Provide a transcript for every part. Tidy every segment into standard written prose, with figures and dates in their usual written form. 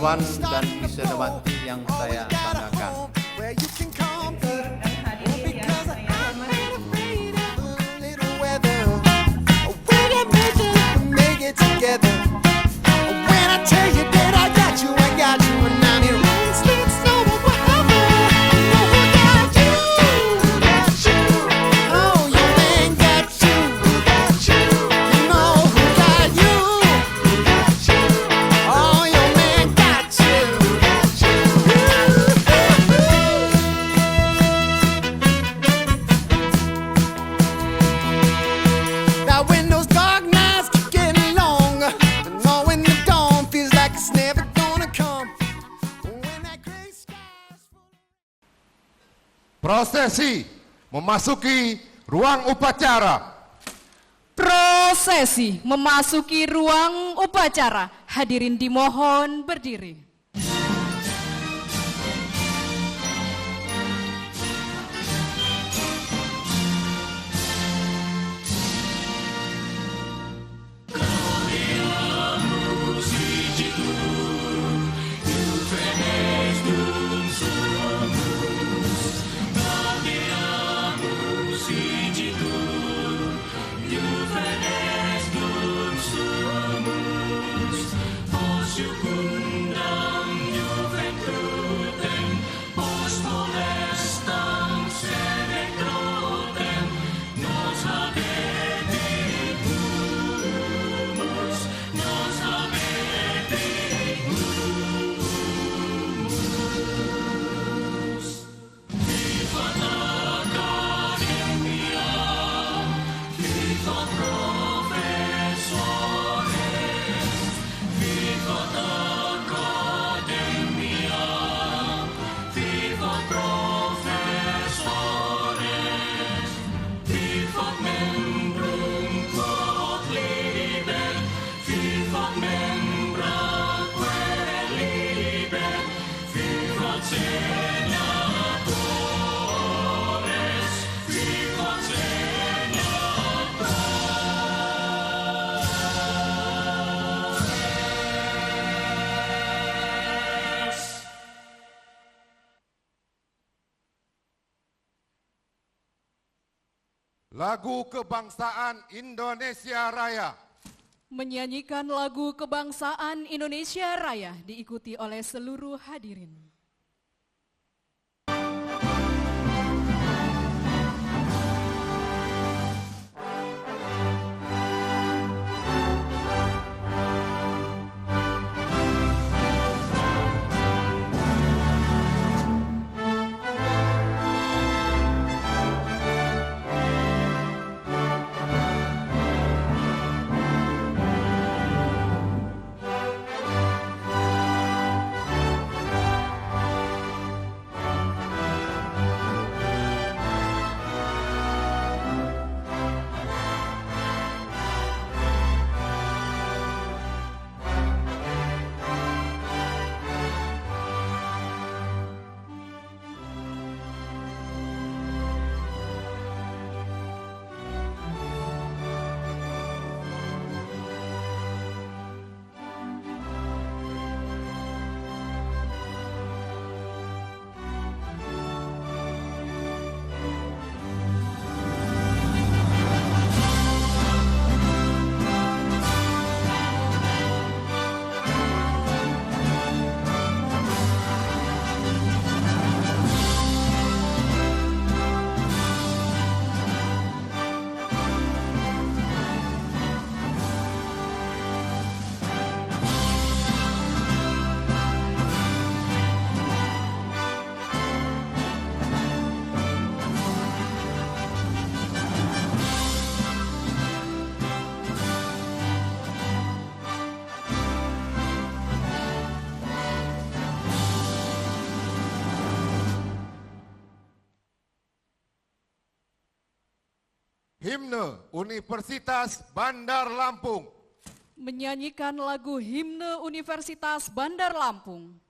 kawan dan wisudawati yang saya banggakan. Prosesi memasuki ruang upacara. Prosesi memasuki ruang upacara. Hadirin dimohon berdiri. Lagu Kebangsaan Indonesia Raya. Menyanyikan lagu Kebangsaan Indonesia Raya diikuti oleh seluruh hadirin. Himne Universitas Bandar Lampung. Menyanyikan lagu Himne Universitas Bandar Lampung.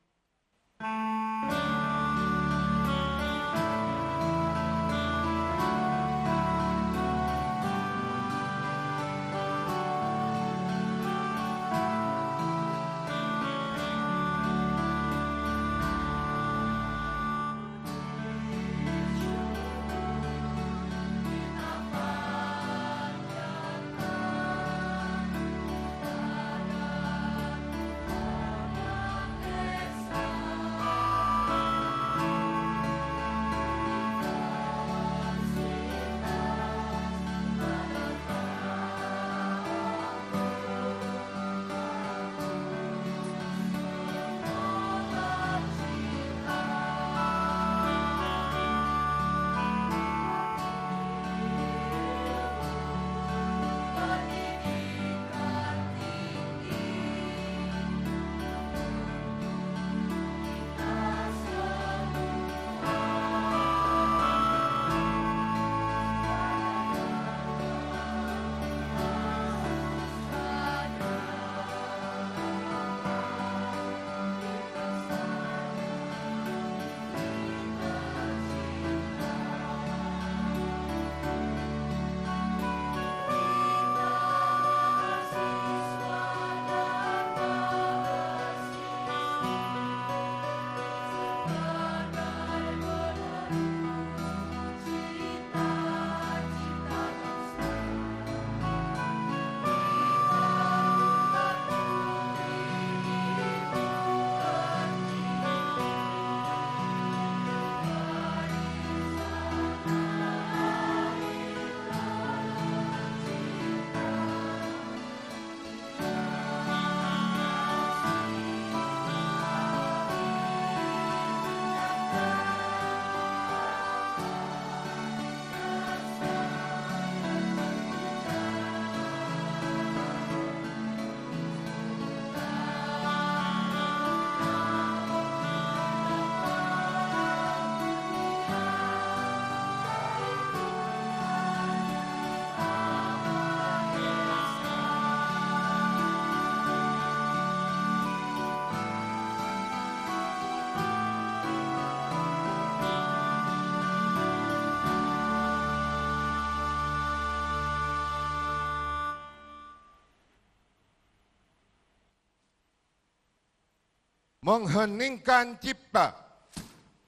mengheningkan cipta.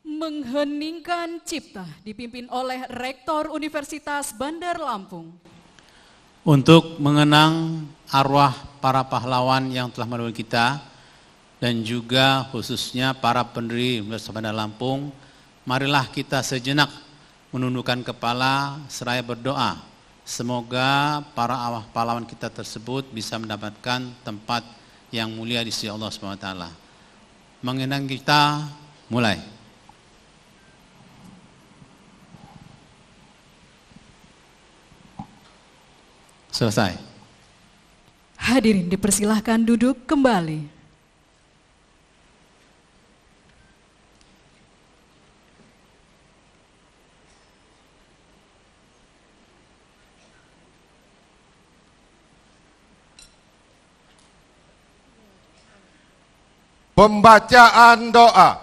Mengheningkan cipta dipimpin oleh Rektor Universitas Bandar Lampung. Untuk mengenang arwah para pahlawan yang telah menolong kita dan juga khususnya para pendiri Universitas Bandar Lampung, marilah kita sejenak menundukkan kepala seraya berdoa. Semoga para arwah pahlawan kita tersebut bisa mendapatkan tempat yang mulia di sisi Allah SWT. Mengenang kita, mulai. Selesai. Hadirin dipersilahkan duduk kembali. Pembacaan doa.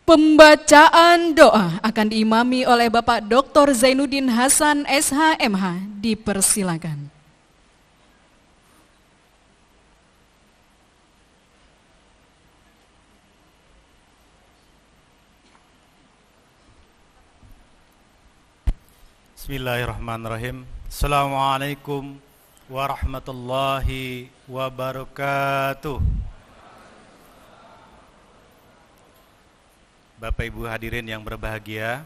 Pembacaan doa akan diimami oleh Bapak Dr. Zainuddin Hasan SHMH. Dipersilakan. Bismillahirrahmanirrahim. Assalamualaikum warahmatullahi wabarakatuh. Bapak Ibu hadirin yang berbahagia,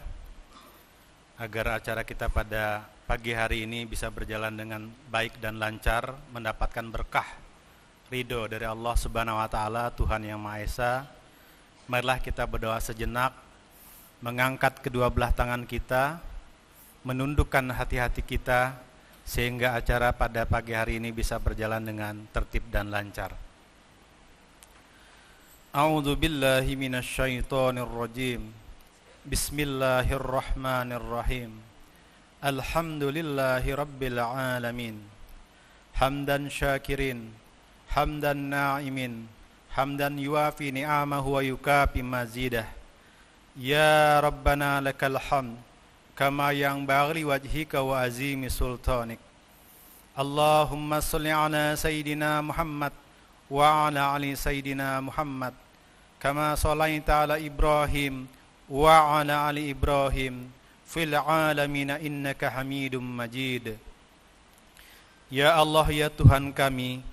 agar acara kita pada pagi hari ini bisa berjalan dengan baik dan lancar, mendapatkan berkah ridho dari Allah Subhanahu wa Ta'ala, Tuhan yang Maha Esa. Marilah kita berdoa sejenak, mengangkat kedua belah tangan kita, menundukkan hati-hati kita, sehingga acara pada pagi hari ini bisa berjalan dengan tertib dan lancar. A'udzu billahi minasy syaithanir rajim. Bismillahirrahmanirrahim. Alhamdulillahi rabbil alamin. Hamdan syakirin, hamdan na'imin, hamdan yuafi ni'amahu wa yukafi mazidah. Ya Rabbana lakal hamd kama yanbaghi wajhika wa azimi sultanik. Allahumma salli ala sayyidina Muhammad wa ala ali sayyidina Muhammad kama sallaita ala Ibrahim wa ala ali Ibrahim fil alamin innaka Hamidum Majid. Ya Allah, ya Tuhan kami,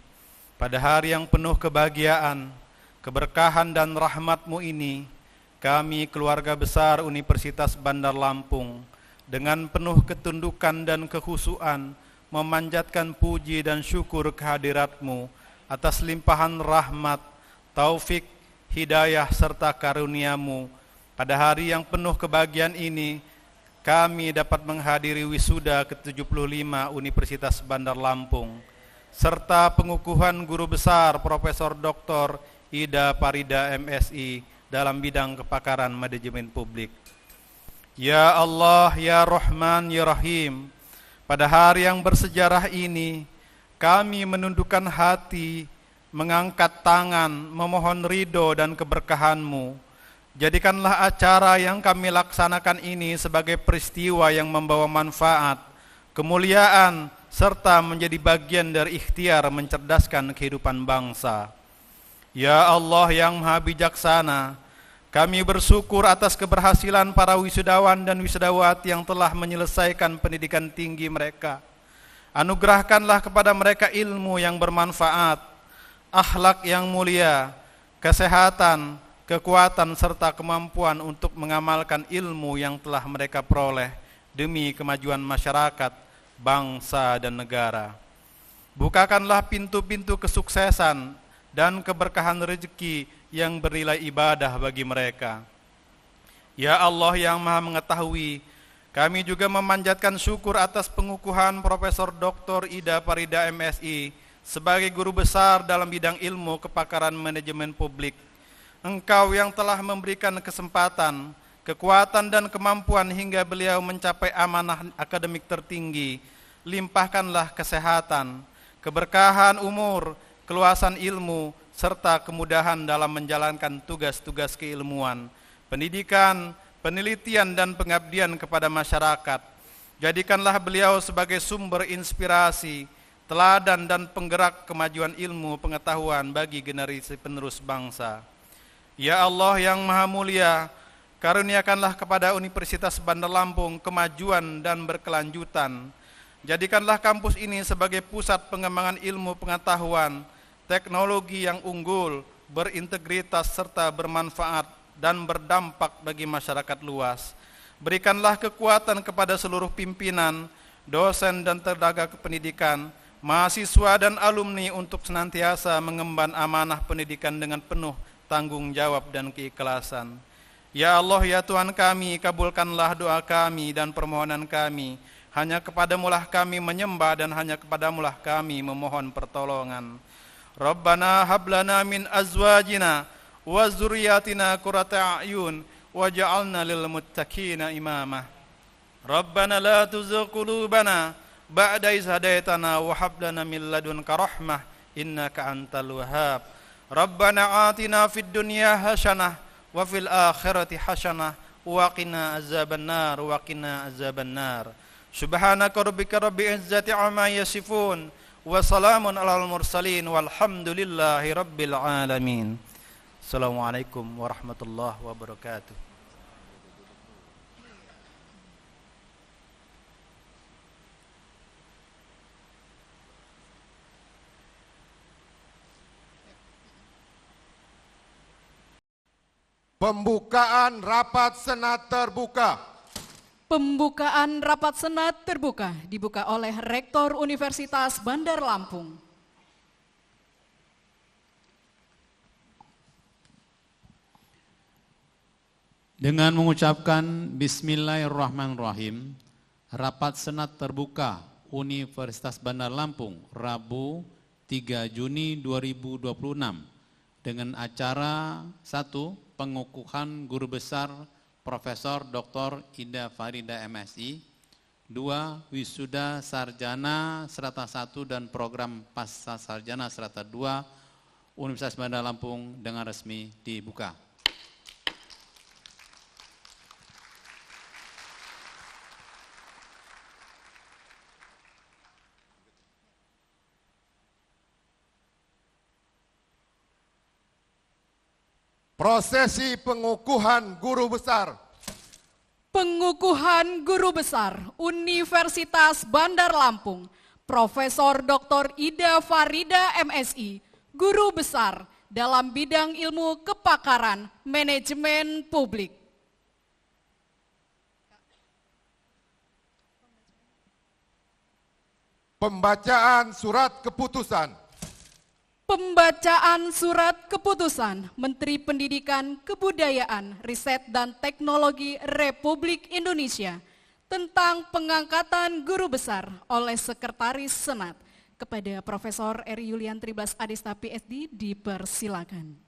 pada hari yang penuh kebahagiaan, keberkahan dan rahmat-Mu ini, kami keluarga besar Universitas Bandar Lampung dengan penuh ketundukan dan kekhusyuan memanjatkan puji dan syukur kehadirat-Mu atas limpahan rahmat, taufik, hidayah serta karunia-Mu. Pada hari yang penuh kebahagiaan ini, kami dapat menghadiri wisuda ke-75 Universitas Bandar Lampung serta pengukuhan guru besar Profesor Dr. Ida Parida MSI dalam bidang kepakaran manajemen publik. Ya Allah, ya Rahman, ya Rahim, pada hari yang bersejarah ini, kami menundukkan hati, mengangkat tangan, memohon ridho dan keberkahan-Mu. Jadikanlah acara yang kami laksanakan ini sebagai peristiwa yang membawa manfaat, kemuliaan, serta menjadi bagian dari ikhtiar mencerdaskan kehidupan bangsa. Ya Allah yang Maha Bijaksana, kami bersyukur atas keberhasilan para wisudawan dan wisudawati yang telah menyelesaikan pendidikan tinggi mereka. Anugerahkanlah kepada mereka ilmu yang bermanfaat, akhlak yang mulia, kesehatan, kekuatan serta kemampuan untuk mengamalkan ilmu yang telah mereka peroleh demi kemajuan masyarakat, bangsa dan negara. Bukakanlah pintu-pintu kesuksesan dan keberkahan rezeki yang bernilai ibadah bagi mereka. Ya Allah yang Maha Mengetahui, kami juga memanjatkan syukur atas pengukuhan Profesor Dr. Ida Parida MSI sebagai guru besar dalam bidang ilmu kepakaran manajemen publik. Engkau yang telah memberikan kesempatan, kekuatan dan kemampuan hingga beliau mencapai amanah akademik tertinggi. Limpahkanlah kesehatan, keberkahan umur, keluasan ilmu, serta kemudahan dalam menjalankan tugas-tugas keilmuan, pendidikan, penelitian dan pengabdian kepada masyarakat. Jadikanlah beliau sebagai sumber inspirasi, teladan dan penggerak kemajuan ilmu pengetahuan bagi generasi penerus bangsa. Ya Allah yang Maha Mulia, karuniakanlah kepada Universitas Bandar Lampung kemajuan dan berkelanjutan. Jadikanlah kampus ini sebagai pusat pengembangan ilmu pengetahuan, teknologi yang unggul, berintegritas serta bermanfaat dan berdampak bagi masyarakat luas. Berikanlah kekuatan kepada seluruh pimpinan, dosen dan tenaga kependidikan, mahasiswa dan alumni untuk senantiasa mengemban amanah pendidikan dengan penuh tanggung jawab dan keikhlasan. Ya Allah, ya Tuhan kami, kabulkanlah doa kami dan permohonan kami. Hanya kepadamulah kami menyembah dan hanya kepadamulah kami memohon pertolongan. Rabbana hablana min azwajina wa zurriyatina qurrata a'yun waj'alna lil muttaqina imama. Rabbana la tuzigh qulubana ba'da idh hadaitana wa hab lana min ladunka rahmah innaka antal wahhab. Rabbana atina fid dunya hasanah wa fil akhirati hasanah wa qina azabannar wa qina azabannar. Subhanaka rabbika rabbil izzati amma yasifun wa salamun alal mursalin walhamdulillahi rabbil alamin. Assalamualaikum warahmatullahi wabarakatuh. Pembukaan rapat Senat terbuka. Pembukaan rapat Senat terbuka dibuka oleh Rektor Universitas Bandar Lampung. Dengan mengucapkan Bismillahirrahmanirrahim, rapat Senat terbuka Universitas Bandar Lampung, Rabu 3 Juni 2026 dengan acara 1. Pengukuhan Guru Besar Profesor Dr. Ida Farida MSI, 2. Wisuda Sarjana Strata 1 dan Program Pasca Sarjana Strata 2 Universitas Bandar Lampung dengan resmi dibuka. Prosesi pengukuhan guru besar. Pengukuhan Guru Besar Universitas Bandar Lampung, Profesor Dr. Ida Farida MSI, Guru Besar dalam bidang ilmu kepakaran manajemen publik. Pembacaan surat keputusan. Pembacaan surat keputusan Menteri Pendidikan, Kebudayaan, Riset dan Teknologi Republik Indonesia tentang pengangkatan guru besar oleh Sekretaris Senat kepada Profesor Eri Yulian Triblas Adista PhD dipersilakan.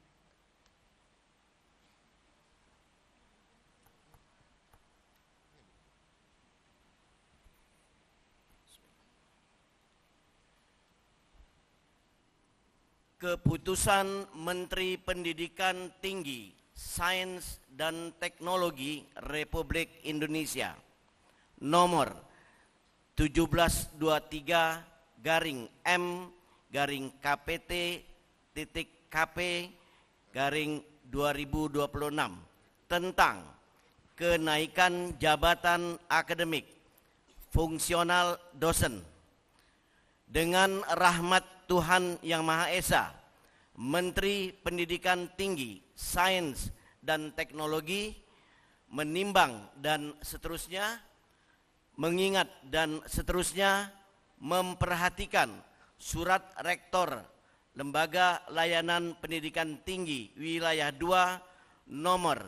Keputusan Menteri Pendidikan Tinggi, Sains dan Teknologi Republik Indonesia nomor 1723/KPT.KP/2026 tentang kenaikan jabatan akademik fungsional dosen. Dengan rahmat Tuhan Yang Maha Esa, Menteri Pendidikan Tinggi, Sains dan Teknologi menimbang dan seterusnya, mengingat dan seterusnya, memperhatikan surat Rektor Lembaga Layanan Pendidikan Tinggi Wilayah 2 nomor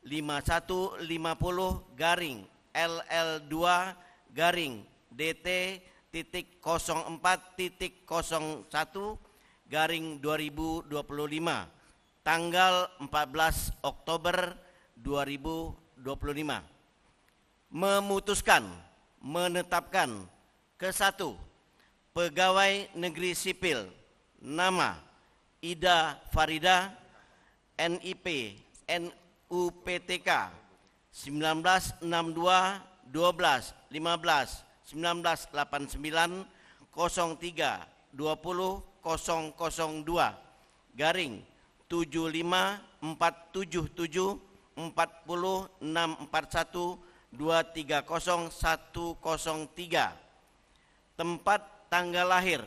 5150-DT.04.01/2025 tanggal 14 Oktober 2025 memutuskan menetapkan ke-1 pegawai negeri sipil nama Ida Farida NIP NUPTK 1962-12-15-1989 03-20-002 garing 75 477 40 641 230 103. Tempat tanggal lahir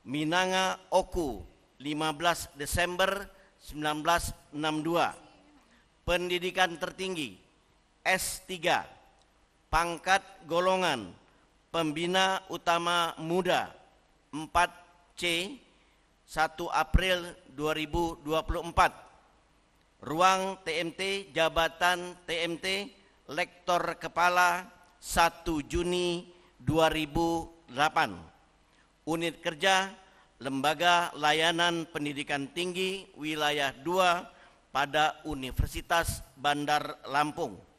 Minanga Oku 15 Desember 1962. Pendidikan tertinggi S3. Pangkat golongan Pembina Utama Muda 4C 1 April 2024. Ruang TMT Jabatan TMT Lektor Kepala 1 Juni 2008. Unit kerja Lembaga Layanan Pendidikan Tinggi Wilayah 2 pada Universitas Bandar Lampung.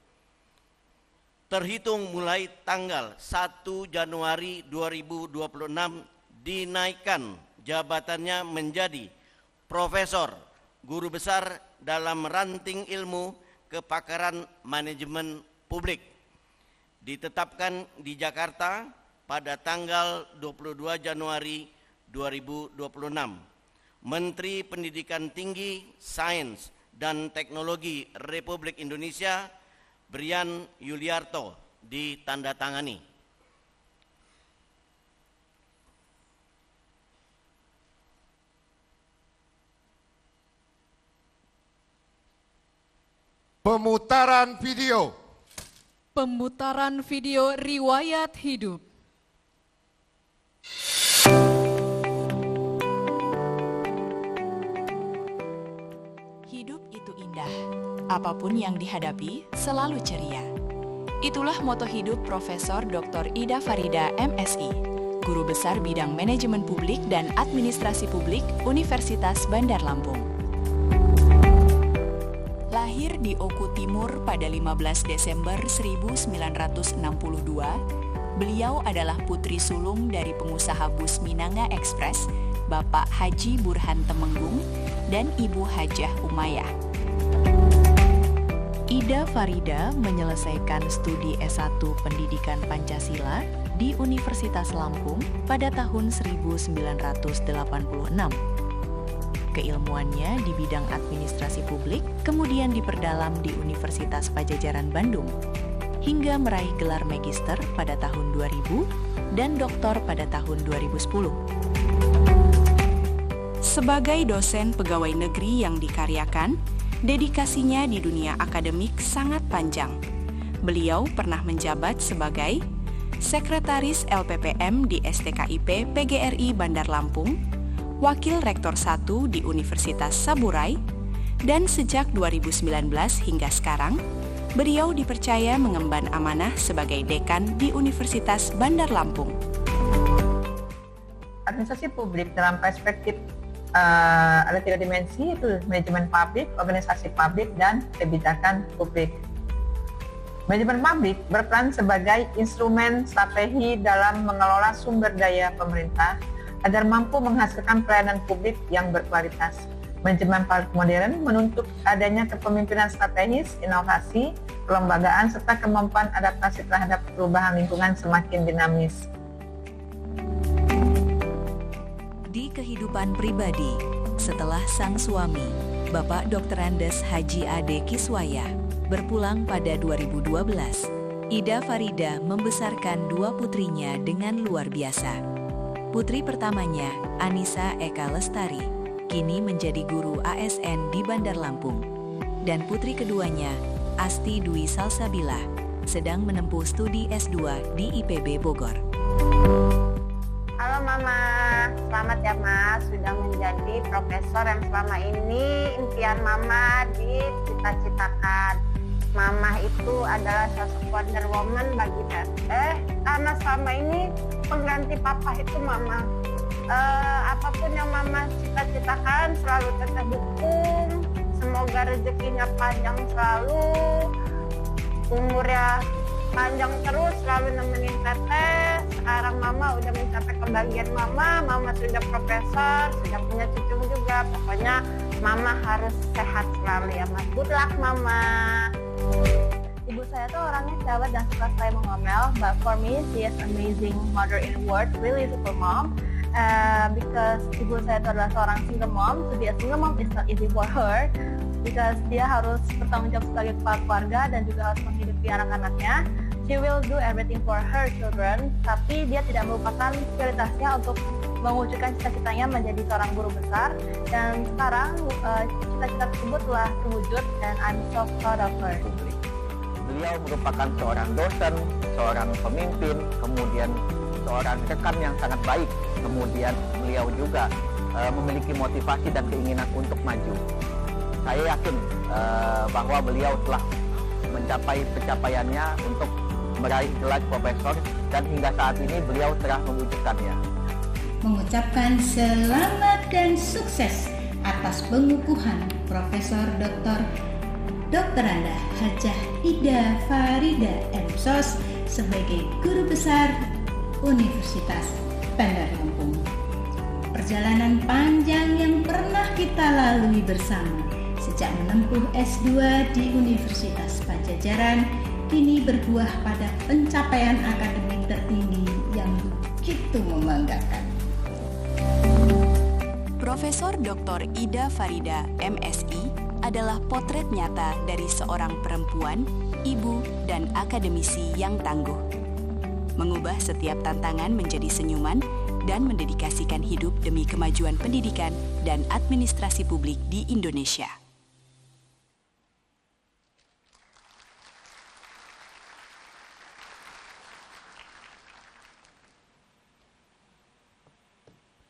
Terhitung mulai tanggal 1 Januari 2026 dinaikkan jabatannya menjadi Profesor Guru Besar dalam ranting ilmu kepakaran manajemen publik. Ditetapkan di Jakarta pada tanggal 22 Januari 2026. Menteri Pendidikan Tinggi, Sains dan Teknologi Republik Indonesia Brian Yuliarto ditandatangani. Pemutaran video. Pemutaran video riwayat hidup. Hidup itu indah. Apapun yang dihadapi selalu ceria. Itulah moto hidup Profesor Dr. Ida Farida MSI, Guru Besar Bidang Manajemen Publik dan Administrasi Publik Universitas Bandar Lampung. Lahir di Oku Timur pada 15 Desember 1962, beliau adalah putri sulung dari pengusaha bus Minanga Express, Bapak Haji Burhan Temenggung dan Ibu Hajah Umayyah. Ida Farida menyelesaikan studi S1 Pendidikan Pancasila di Universitas Lampung pada tahun 1986. Keilmuannya di bidang administrasi publik kemudian diperdalam di Universitas Padjadjaran Bandung, hingga meraih gelar magister pada tahun 2000 dan doktor pada tahun 2010. Sebagai dosen pegawai negeri yang dikaryakan, dedikasinya di dunia akademik sangat panjang. Beliau pernah menjabat sebagai Sekretaris LPPM di STKIP PGRI Bandar Lampung, Wakil Rektor 1 di Universitas Saburai, dan sejak 2019 hingga sekarang, beliau dipercaya mengemban amanah sebagai Dekan di Universitas Bandar Lampung. Administrasi publik dalam perspektif ada 3 dimensi, itu manajemen publik, organisasi publik, dan kebijakan publik. Manajemen publik berperan sebagai instrumen strategi dalam mengelola sumber daya pemerintah agar mampu menghasilkan pelayanan publik yang berkualitas. Manajemen publik modern menuntut adanya kepemimpinan strategis, inovasi, kelembagaan, serta kemampuan adaptasi terhadap perubahan lingkungan semakin dinamis. Di kehidupan pribadi, setelah sang suami, Bapak Dr. Andes Haji Ade Kiswaya, berpulang pada 2012, Ida Farida membesarkan 2 putrinya dengan luar biasa. Putri pertamanya, Anissa Eka Lestari, kini menjadi guru ASN di Bandar Lampung. Dan putri keduanya, Asti Dwi Salsabila, sedang menempuh studi S2 di IPB Bogor. Halo Mama, selamat ya Mas, sudah menjadi profesor yang selama ini impian Mama dicita-citakan. Mama itu adalah sosok Wonder Woman bagi Teteh, karena selama ini pengganti Papa itu Mama. Apapun yang Mama cita-citakan selalu Teteh dukung. Semoga rezekinya panjang selalu, umurnya panjang terus, selalu nemenin Teteh. Sekarang Mama udah mencapai kebahagiaan Mama sudah profesor, sudah punya cucu juga. Pokoknya Mama harus sehat selalu ya Mas. Good luck Mama. Ibu saya tuh orangnya cerewet dan suka sekali mengomel, but for me she is amazing mother in the world, really super mom. because ibu saya itu adalah seorang single mom. To be a single mom is not easy for her because dia harus bertanggung jawab sebagai kepala keluarga dan juga harus menghidupi anak-anaknya. She will do everything for her children, tapi dia tidak melupakan prioritasnya untuk mewujudkan cita-citanya menjadi seorang guru besar. Dan sekarang cita-cita tersebut telah terwujud dan I'm so proud of her. Beliau merupakan seorang dosen, seorang pemimpin, kemudian seorang rekan yang sangat baik. Kemudian beliau juga memiliki motivasi dan keinginan untuk maju. Saya yakin bahwa beliau telah mencapai pencapaiannya untuk meraih gelar profesor dan hingga saat ini beliau telah mewujudkannya. Mengucapkan selamat dan sukses atas pengukuhan Profesor Dr. Anda Hajah Ida Farida M.Sos sebagai Guru Besar Universitas Bandar Lampung. Perjalanan panjang yang pernah kita lalui bersama sejak menempuh S2 di Universitas Pajajaran kini berbuah pada pencapaian akademik tertinggi yang begitu membanggakan. Profesor Dr. Ida Farida MSI adalah potret nyata dari seorang perempuan, ibu, dan akademisi yang tangguh. Mengubah setiap tantangan menjadi senyuman dan mendedikasikan hidup demi kemajuan pendidikan dan administrasi publik di Indonesia.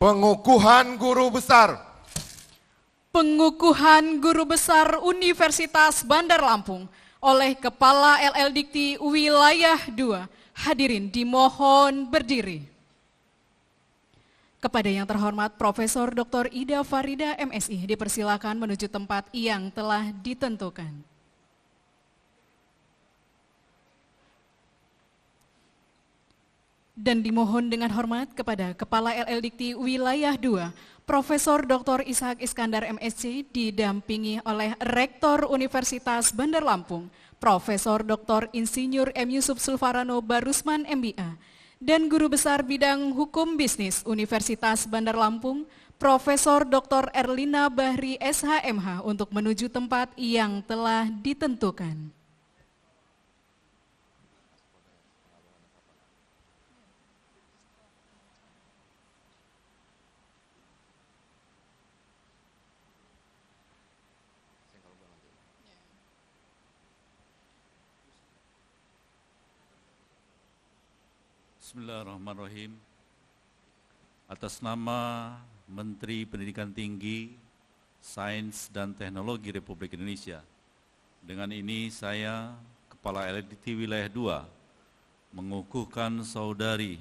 Pengukuhan Guru Besar. Pengukuhan Guru Besar Universitas Bandar Lampung oleh Kepala LL Dikti Wilayah 2. Hadirin dimohon berdiri. Kepada yang terhormat Profesor Dr. Ida Farida MSI dipersilakan menuju tempat yang telah ditentukan. Dan dimohon dengan hormat kepada Kepala LL Dikti Wilayah 2, Profesor Dr. Ishak Iskandar MSc didampingi oleh Rektor Universitas Bandar Lampung, Profesor Dr. Insinyur M. Yusuf Sulfarano Barusman MBA, dan Guru Besar Bidang Hukum Bisnis Universitas Bandar Lampung, Profesor Dr. Erlina Bahri SHMH untuk menuju tempat yang telah ditentukan. Bismillahirrahmanirrahim. Atas nama Menteri Pendidikan Tinggi, Sains dan Teknologi Republik Indonesia, dengan ini saya, Kepala LDT Wilayah 2, mengukuhkan Saudari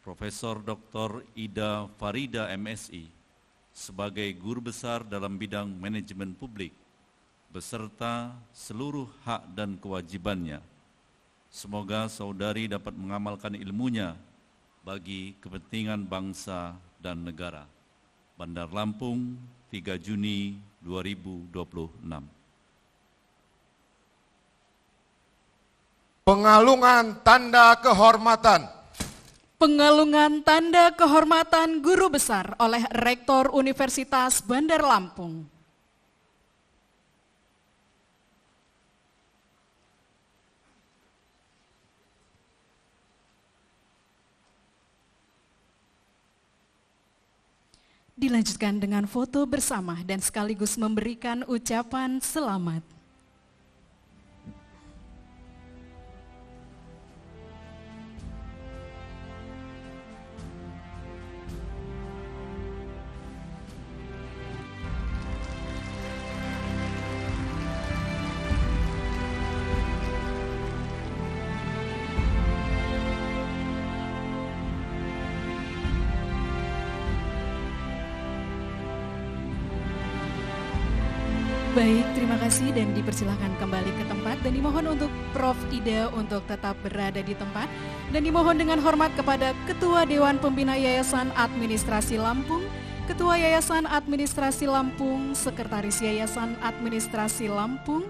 Profesor Dr. Ida Farida MSI sebagai Guru Besar dalam bidang manajemen publik, beserta seluruh hak dan kewajibannya. Semoga saudari dapat mengamalkan ilmunya bagi kepentingan bangsa dan negara. Bandar Lampung, 3 Juni 2026. Pengalungan tanda kehormatan. Pengalungan tanda kehormatan Guru Besar oleh Rektor Universitas Bandar Lampung. Dilanjutkan dengan foto bersama dan sekaligus memberikan ucapan selamat. Baik, terima kasih dan dipersilakan kembali ke tempat dan dimohon untuk Prof. Ida untuk tetap berada di tempat dan dimohon dengan hormat kepada Ketua Dewan Pembina Yayasan Administrasi Lampung, Ketua Yayasan Administrasi Lampung, Sekretaris Yayasan Administrasi Lampung,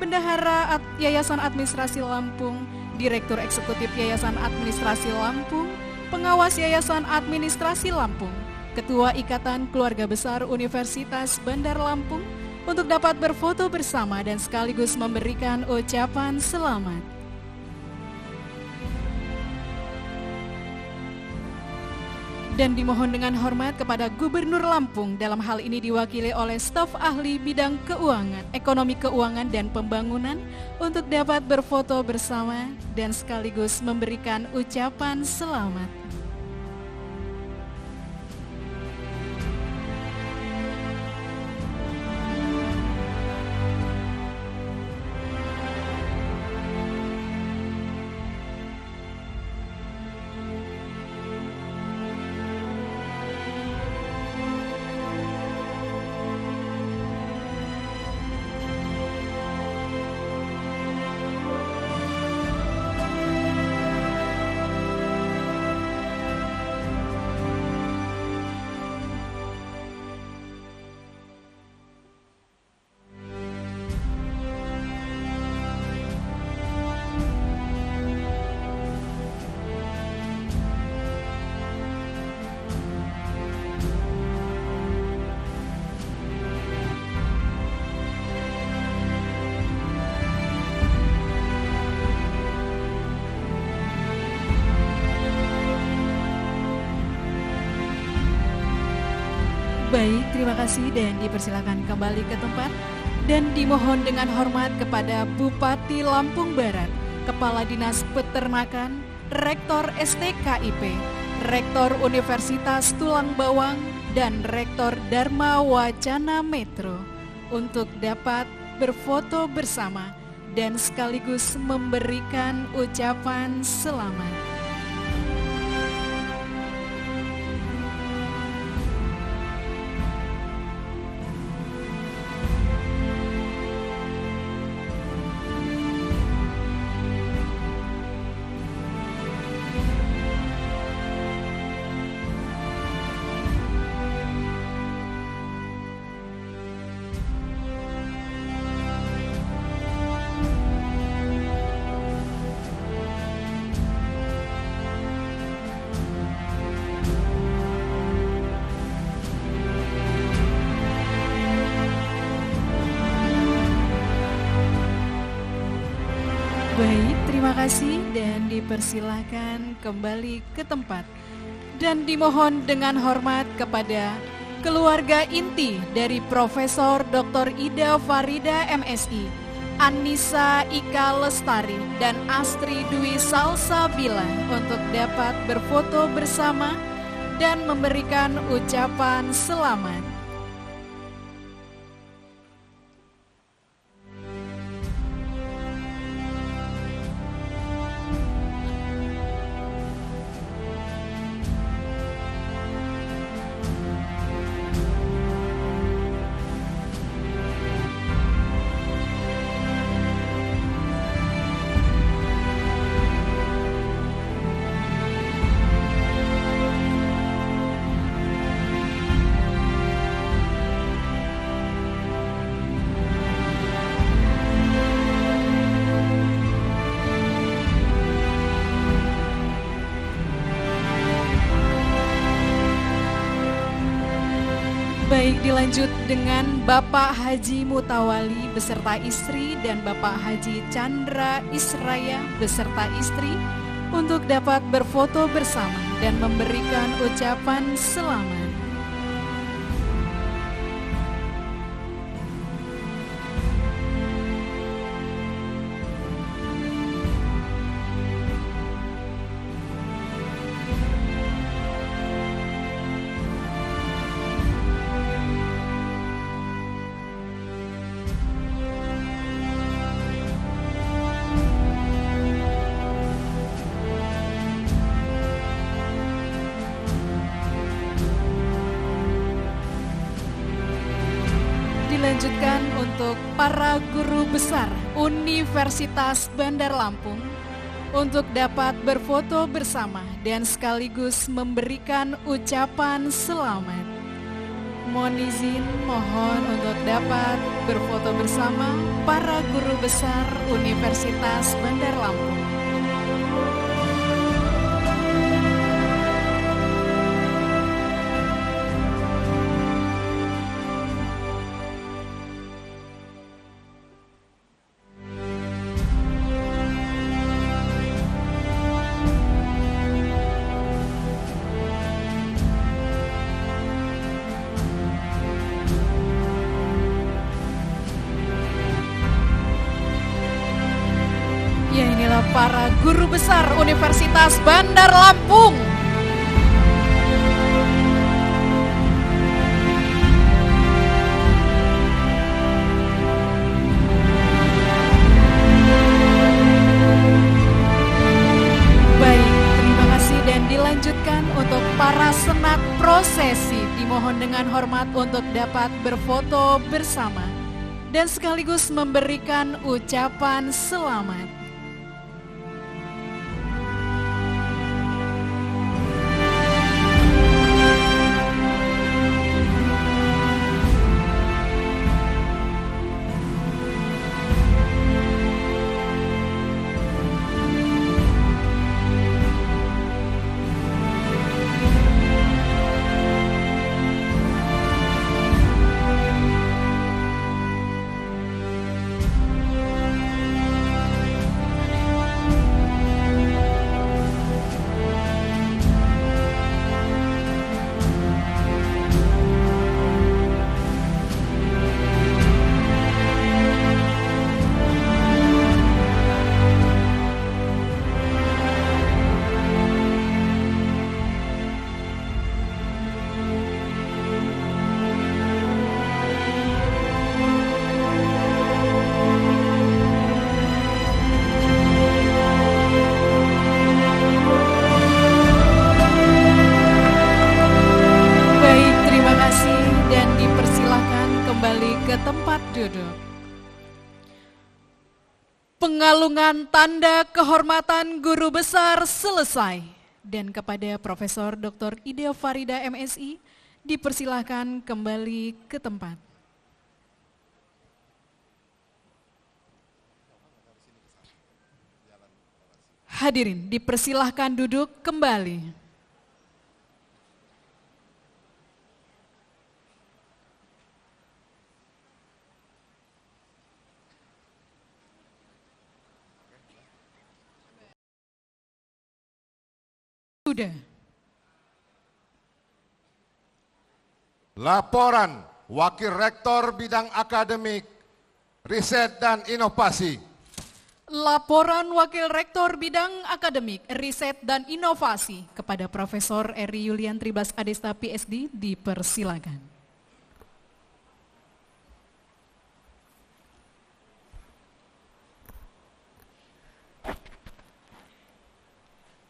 Bendahara Yayasan Administrasi Lampung, Direktur Eksekutif Yayasan Administrasi Lampung, Pengawas Yayasan Administrasi Lampung, Ketua Ikatan Keluarga Besar Universitas Bandar Lampung, untuk dapat berfoto bersama dan sekaligus memberikan ucapan selamat. Dan dimohon dengan hormat kepada Gubernur Lampung, dalam hal ini diwakili oleh staf ahli bidang keuangan, ekonomi keuangan dan pembangunan, untuk dapat berfoto bersama dan sekaligus memberikan ucapan selamat. Baik, terima kasih dan dipersilakan kembali ke tempat. Dan dimohon dengan hormat kepada Bupati Lampung Barat, Kepala Dinas Peternakan, Rektor STKIP, Rektor Universitas Tulang Bawang, dan Rektor Dharma Wacana Metro untuk dapat berfoto bersama dan sekaligus memberikan ucapan selamat. Baik, terima kasih dan dipersilakan kembali ke tempat. Dan dimohon dengan hormat kepada keluarga inti dari Profesor Dr. Ida Farida MSI, Anissa Ika Lestari, dan Astri Dwi Salsabila untuk dapat berfoto bersama dan memberikan ucapan selamat. Baik, dilanjut dengan Bapak Haji Mutawali beserta istri dan Bapak Haji Chandra Israya beserta istri untuk dapat berfoto bersama dan memberikan ucapan selamat. Dilanjutkan untuk para guru besar Universitas Bandar Lampung untuk dapat berfoto bersama dan sekaligus memberikan ucapan selamat. Mohon izin, mohon untuk dapat berfoto bersama para guru besar Universitas Bandar Lampung. Ya, inilah para guru besar Universitas Bandar Lampung. Baik, terima kasih dan dilanjutkan untuk para senat prosesi. Dimohon dengan hormat untuk dapat berfoto bersama dan sekaligus memberikan ucapan selamat. Pengalungan tanda kehormatan guru besar selesai dan kepada Profesor Dr. Ida Farida MSI dipersilahkan kembali ke tempat. Hadirin dipersilahkan duduk kembali. Sudah. Laporan Wakil Rektor Bidang Akademik, Riset dan Inovasi. Laporan Wakil Rektor Bidang Akademik, Riset dan Inovasi kepada Profesor Eri Yulian Tribas Adesta PSD dipersilakan.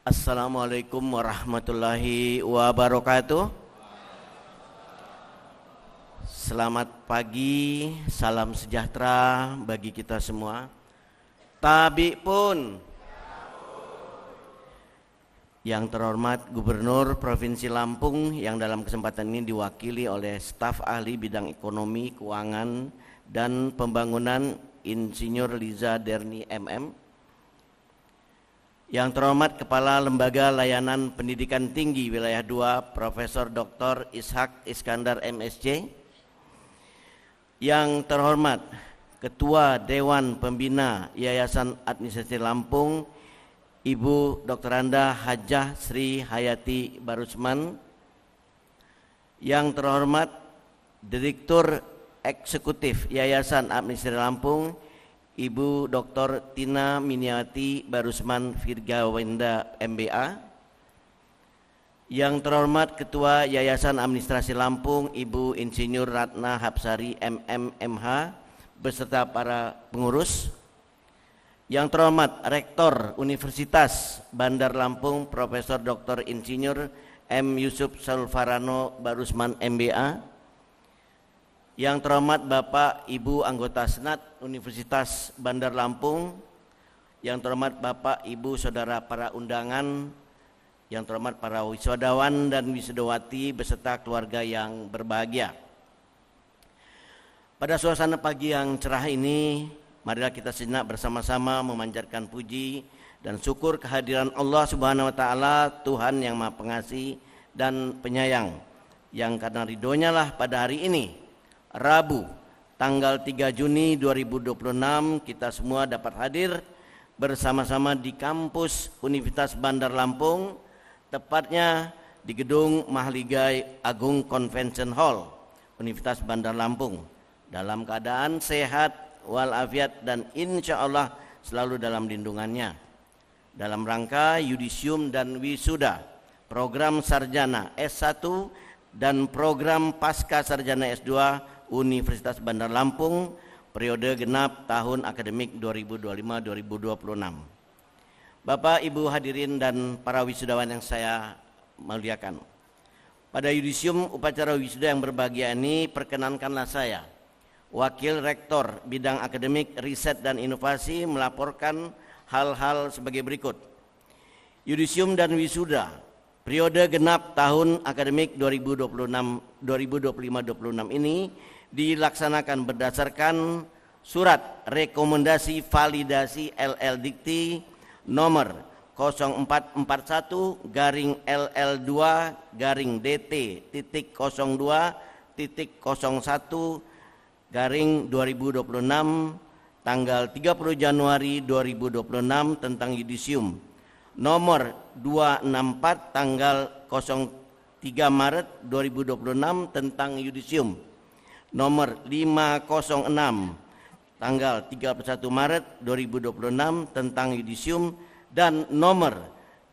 Assalamualaikum warahmatullahi wabarakatuh. Selamat pagi, salam sejahtera bagi kita semua. Tabi pun. Yang terhormat Gubernur Provinsi Lampung yang dalam kesempatan ini diwakili oleh staf ahli bidang ekonomi, keuangan, dan pembangunan Insinyur Liza Derni MM. Yang terhormat Kepala Lembaga Layanan Pendidikan Tinggi Wilayah 2 Profesor Dr. Ishak Iskandar MSc. Yang terhormat Ketua Dewan Pembina Yayasan Administrasi Lampung Ibu Dr. Anda Hajah Sri Hayati Barusman. Yang terhormat Direktur Eksekutif Yayasan Administrasi Lampung Ibu Dr. Tina Miniati Barusman Virgawenda MBA. Yang terhormat Ketua Yayasan Administrasi Lampung Ibu Insinyur Ratna Hapsari MMMH beserta para pengurus. Yang terhormat Rektor Universitas Bandar Lampung Profesor Dr. Insinyur M. Yusuf Sulfarano Barusman MBA. Yang terhormat Bapak Ibu anggota Senat Universitas Bandar Lampung, yang terhormat Bapak Ibu saudara para undangan, yang terhormat para wisudawan dan wisudawati beserta keluarga yang berbahagia. Pada suasana pagi yang cerah ini, marilah kita sejenak bersama-sama memanjatkan puji dan syukur kehadiran Allah Subhanahu wa taala, Tuhan yang Maha Pengasih dan Penyayang, yang karena ridhonya lah pada hari ini Rabu tanggal 3 Juni 2026 kita semua dapat hadir bersama-sama di kampus Universitas Bandar Lampung, tepatnya di gedung Mahligai Agung Convention Hall Universitas Bandar Lampung, dalam keadaan sehat walafiat dan insya Allah selalu dalam lindungannya. Dalam rangka yudisium dan wisuda, program sarjana S1 dan program pasca sarjana S2 Universitas Bandar Lampung periode genap tahun akademik 2025-2026. Bapak, Ibu hadirin dan para wisudawan yang saya muliakan. Pada yudisium upacara wisuda yang berbahagia ini, perkenankanlah saya, Wakil Rektor Bidang Akademik, Riset dan Inovasi, melaporkan hal-hal sebagai berikut. Yudisium dan wisuda periode genap tahun akademik 2025-2026 ini dilaksanakan berdasarkan surat rekomendasi validasi LL Dikti nomor 04/4/LL2-DT.02.01/2026 tanggal 30 Januari 2026 tentang yudisium, nomor 264 tanggal 03 Maret 2026 tentang yudisium, nomor 506 tanggal 31 Maret 2026 tentang yudisium, dan nomor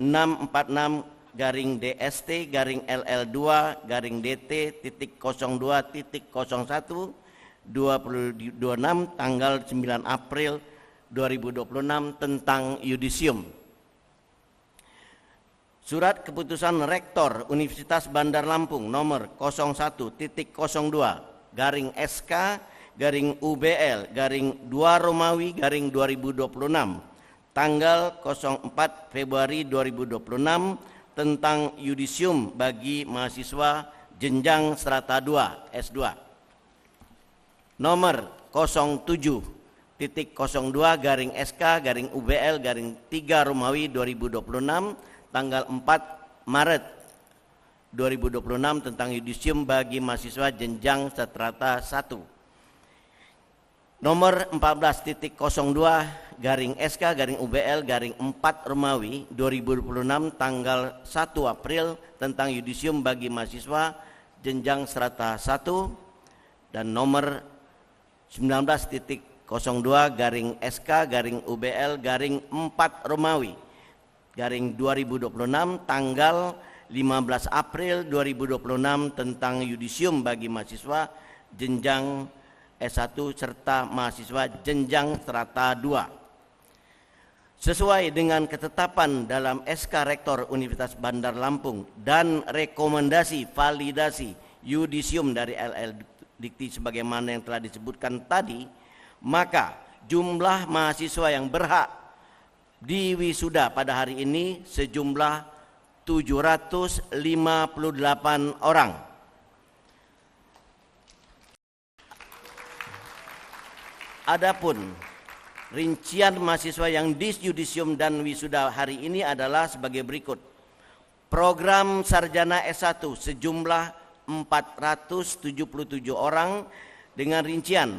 646-DST-LL2-DT.02.01/2026 tanggal 9 April 2026 tentang yudisium. Surat Keputusan Rektor Universitas Bandar Lampung nomor 01.02/SK/UBL/2 Romawi /2026 tanggal 04 Februari 2026 tentang yudisium bagi mahasiswa jenjang strata 2 S2. Nomor 07.02/SK/UBL/3 Romawi 2026 tanggal 4 Maret 2026 tentang yudisium bagi mahasiswa jenjang strata 1. Nomor 14.02/SK/UBL/4 Romawi 2026 tanggal 1 April tentang yudisium bagi mahasiswa jenjang strata 1, dan nomor 19.02/SK/UBL/4 Romawi 2026 tanggal 15 April 2026 tentang yudisium bagi mahasiswa jenjang S1 serta mahasiswa jenjang strata 2. Sesuai dengan ketetapan dalam SK Rektor Universitas Bandar Lampung dan rekomendasi validasi yudisium dari LL Dikti sebagaimana yang telah disebutkan tadi, maka jumlah mahasiswa yang berhak diwisuda pada hari ini sejumlah 758 orang. Adapun rincian mahasiswa yang disyudisium dan wisuda hari ini adalah sebagai berikut. Program sarjana S1 sejumlah 477 orang dengan rincian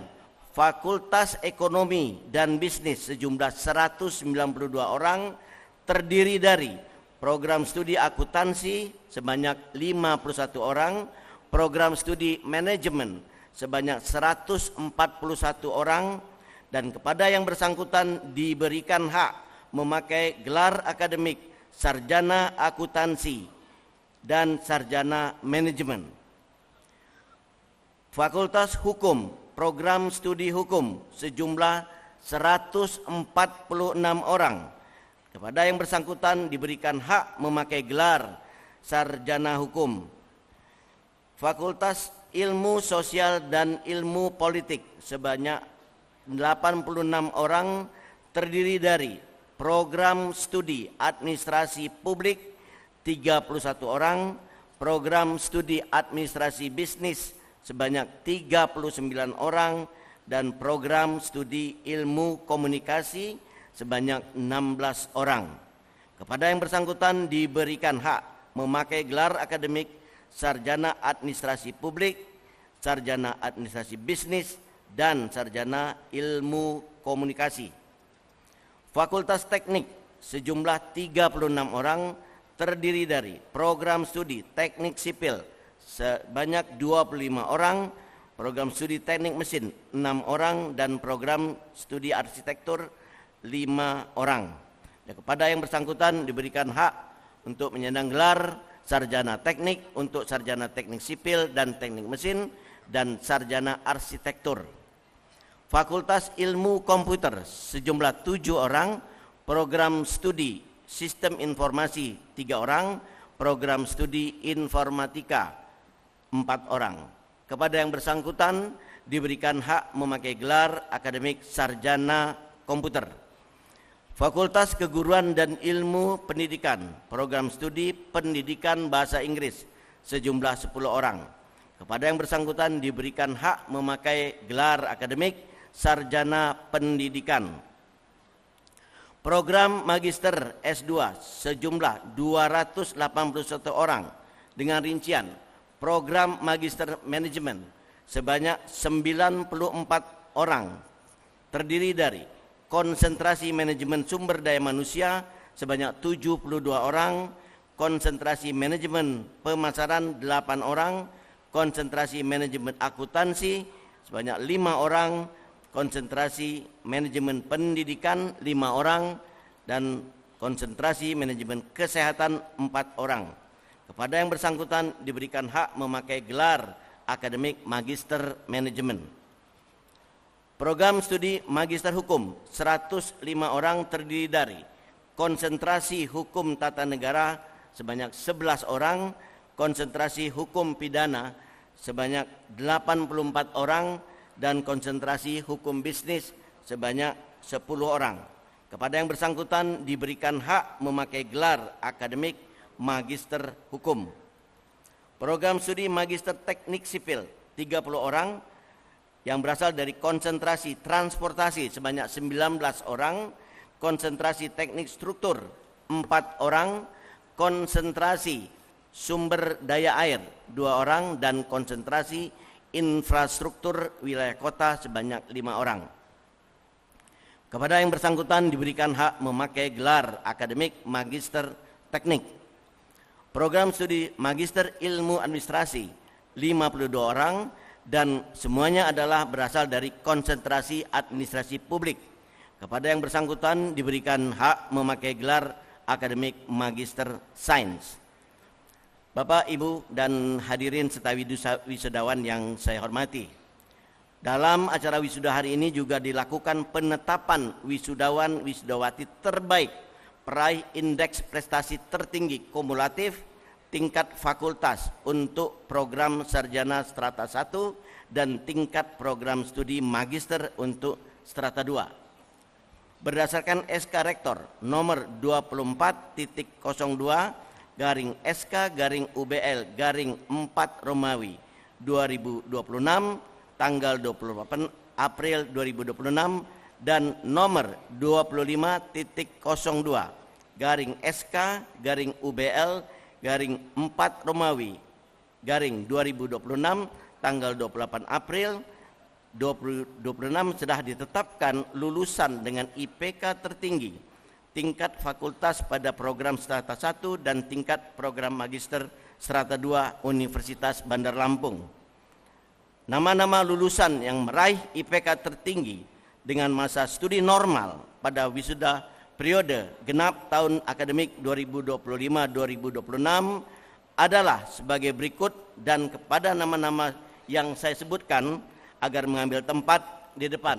Fakultas Ekonomi dan Bisnis sejumlah 192 orang, terdiri dari program studi akuntansi sebanyak 51 orang, program studi manajemen sebanyak 141 orang, dan kepada yang bersangkutan diberikan hak memakai gelar akademik sarjana akuntansi dan sarjana manajemen. Fakultas Hukum, program studi hukum sejumlah 146 orang. Kepada yang bersangkutan diberikan hak memakai gelar sarjana hukum. Fakultas Ilmu Sosial dan Ilmu Politik sebanyak 86 orang, terdiri dari program studi administrasi publik 31 orang, program studi administrasi bisnis sebanyak 39 orang, dan program studi ilmu komunikasi sebanyak 16 orang. Kepada yang bersangkutan diberikan hak memakai gelar akademik sarjana administrasi publik, sarjana administrasi bisnis, dan sarjana ilmu komunikasi. Fakultas Teknik sejumlah 36 orang, terdiri dari program studi teknik sipil sebanyak 25 orang, program studi teknik mesin 6 orang, dan program studi arsitektur orang. Dan kepada yang bersangkutan diberikan hak untuk menyandang gelar sarjana teknik untuk sarjana teknik sipil dan teknik mesin dan sarjana arsitektur. Fakultas Ilmu Komputer sejumlah 7 orang, program studi Sistem Informasi 3 orang, program studi Informatika 4 orang. Kepada yang bersangkutan diberikan hak memakai gelar akademik sarjana komputer. Fakultas Keguruan dan Ilmu Pendidikan, program studi Pendidikan Bahasa Inggris sejumlah 10 orang. Kepada yang bersangkutan diberikan hak memakai gelar akademik sarjana pendidikan. Program Magister S2 sejumlah 281 orang dengan rincian program Magister Manajemen sebanyak 94 orang, terdiri dari konsentrasi manajemen sumber daya manusia sebanyak 72 orang, konsentrasi manajemen pemasaran 8 orang, konsentrasi manajemen akuntansi sebanyak 5 orang, konsentrasi manajemen pendidikan 5 orang, dan konsentrasi manajemen kesehatan 4 orang. Kepada yang bersangkutan diberikan hak memakai gelar akademik magister manajemen. Program studi magister hukum 105 orang, terdiri dari konsentrasi hukum tata negara sebanyak 11 orang, konsentrasi hukum pidana sebanyak 84 orang, dan konsentrasi hukum bisnis sebanyak 10 orang. Kepada yang bersangkutan diberikan hak memakai gelar akademik magister hukum. Program studi magister teknik sipil 30 orang yang berasal dari konsentrasi transportasi sebanyak 19 orang, konsentrasi teknik struktur 4 orang, konsentrasi sumber daya air 2 orang, dan konsentrasi infrastruktur wilayah kota sebanyak 5 orang. Kepada yang bersangkutan diberikan hak memakai gelar akademik magister teknik. Program studi magister ilmu administrasi 52 orang, dan semuanya adalah berasal dari konsentrasi administrasi publik. Kepada yang bersangkutan diberikan hak memakai gelar akademik magister sains. Bapak, Ibu, dan hadirin serta wisudawan yang saya hormati. Dalam acara wisuda hari ini juga dilakukan penetapan wisudawan-wisudawati terbaik peraih indeks prestasi tertinggi kumulatif tingkat fakultas untuk program sarjana strata 1 dan tingkat program studi magister untuk strata 2. Berdasarkan SK Rektor nomor 24.02 garing SK garing UBL garing 4 Romawi 2026 tanggal 28 April 2026 dan nomor 25.02 garing SK garing UBL garing 4 Romawi garing 2026 tanggal 28 April 2026 sudah ditetapkan lulusan dengan IPK tertinggi tingkat fakultas pada program strata 1 dan tingkat program magister strata 2 Universitas Bandar Lampung. Nama-nama lulusan yang meraih IPK tertinggi dengan masa studi normal pada wisuda periode genap tahun akademik 2025-2026 adalah sebagai berikut, dan kepada nama-nama yang saya sebutkan agar mengambil tempat di depan.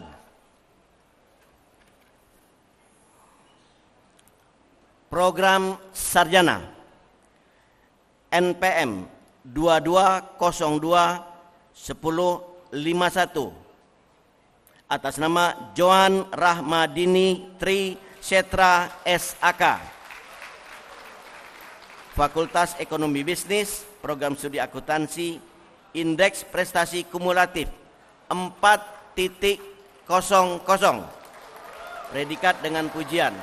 Program sarjana NPM 2202-1051 atas nama Joan Rahmadini Tri Setra SAK, Fakultas Ekonomi Bisnis, Program Studi Akuntansi, Indeks Prestasi Kumulatif 4.00, predikat dengan pujian.